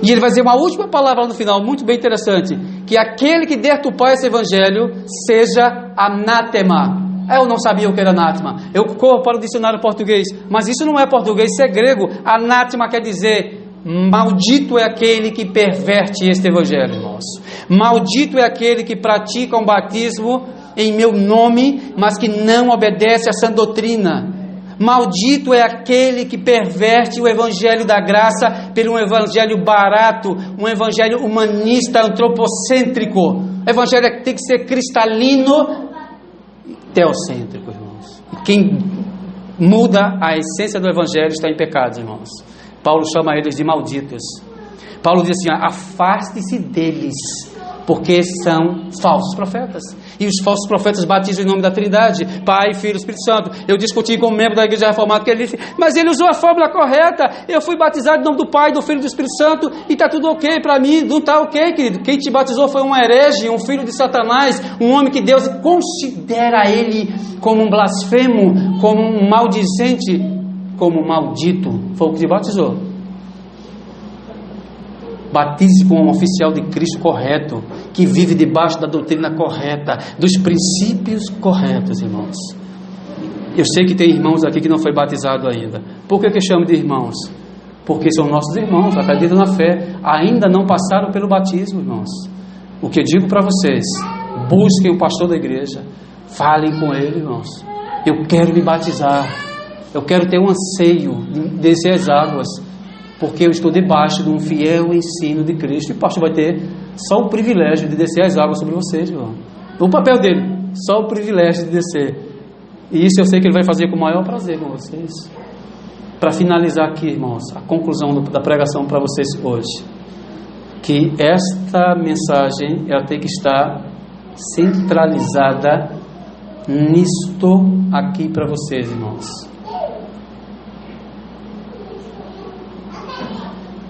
E ele vai dizer uma última palavra no final, muito bem interessante, que aquele que deturpar esse evangelho seja anátema. Eu não sabia o que era anátema. Eu corro para o dicionário português, mas isso não é português, isso é grego. Anátema quer dizer: maldito é aquele que perverte este evangelho, irmãos. Maldito é aquele que pratica um batismo em meu nome, mas que não obedece a sã doutrina. Maldito é aquele que perverte o evangelho da graça pelo um evangelho barato, um evangelho humanista, antropocêntrico. O evangelho tem que ser cristalino, teocêntrico, irmãos. E quem muda a essência do evangelho está em pecado, irmãos. Paulo chama eles de malditos. Paulo diz assim: afaste-se deles, porque são falsos profetas. E os falsos profetas batizam em nome da Trindade, Pai, Filho e Espírito Santo. Eu discuti com um membro da Igreja Reformada que ele disse: mas ele usou a fórmula correta. Eu fui batizado em nome do Pai, do Filho e do Espírito Santo, e está tudo ok para mim. Não está ok, querido. Quem te batizou foi um herege, um filho de Satanás, um homem que Deus considera ele como um blasfemo, como um maldizente, como um maldito. Foi o que te batizou. Batize com um oficial de Cristo correto, que vive debaixo da doutrina correta, dos princípios corretos, irmãos. Eu sei que tem irmãos aqui que não foi batizado ainda. Por que eu chamo de irmãos? Porque são nossos irmãos, acreditam na fé, ainda não passaram pelo batismo, irmãos. O que eu digo para vocês: busquem o pastor da igreja, falem com ele, irmãos. Eu quero me batizar, eu quero ter um anseio de descer as águas, porque eu estou debaixo de um fiel ensino de Cristo. E o pastor vai ter só o privilégio de descer as águas sobre vocês, irmão. O papel dele, só o privilégio de descer. E isso eu sei que ele vai fazer com o maior prazer com vocês. Para finalizar aqui, irmãos, a conclusão da pregação para vocês hoje, que esta mensagem ela tem que estar centralizada nisto aqui para vocês, irmãos.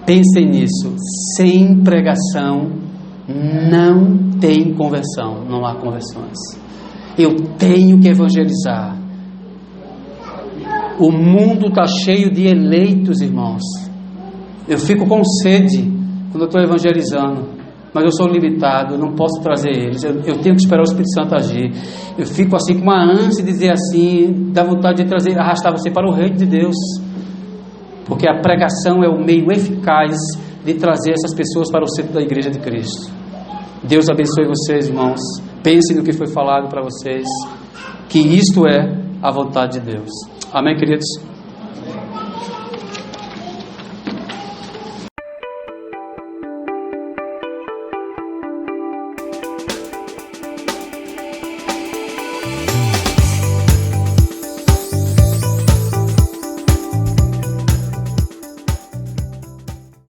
Pensem nisso: sem pregação não tem conversão, não há conversões. Eu tenho que evangelizar. O mundo está cheio de eleitos, irmãos. Eu fico com sede quando eu estou evangelizando, mas eu sou limitado, eu não posso trazer eles, eu tenho que esperar o Espírito Santo agir. Eu fico assim com uma ânsia de dizer assim, dá vontade de trazer, arrastar você para o reino de Deus, porque a pregação é o meio eficaz de trazer essas pessoas para o centro da igreja de Cristo. Deus abençoe vocês, irmãos. Pensem no que foi falado para vocês, que isto é a vontade de Deus. Amém, queridos?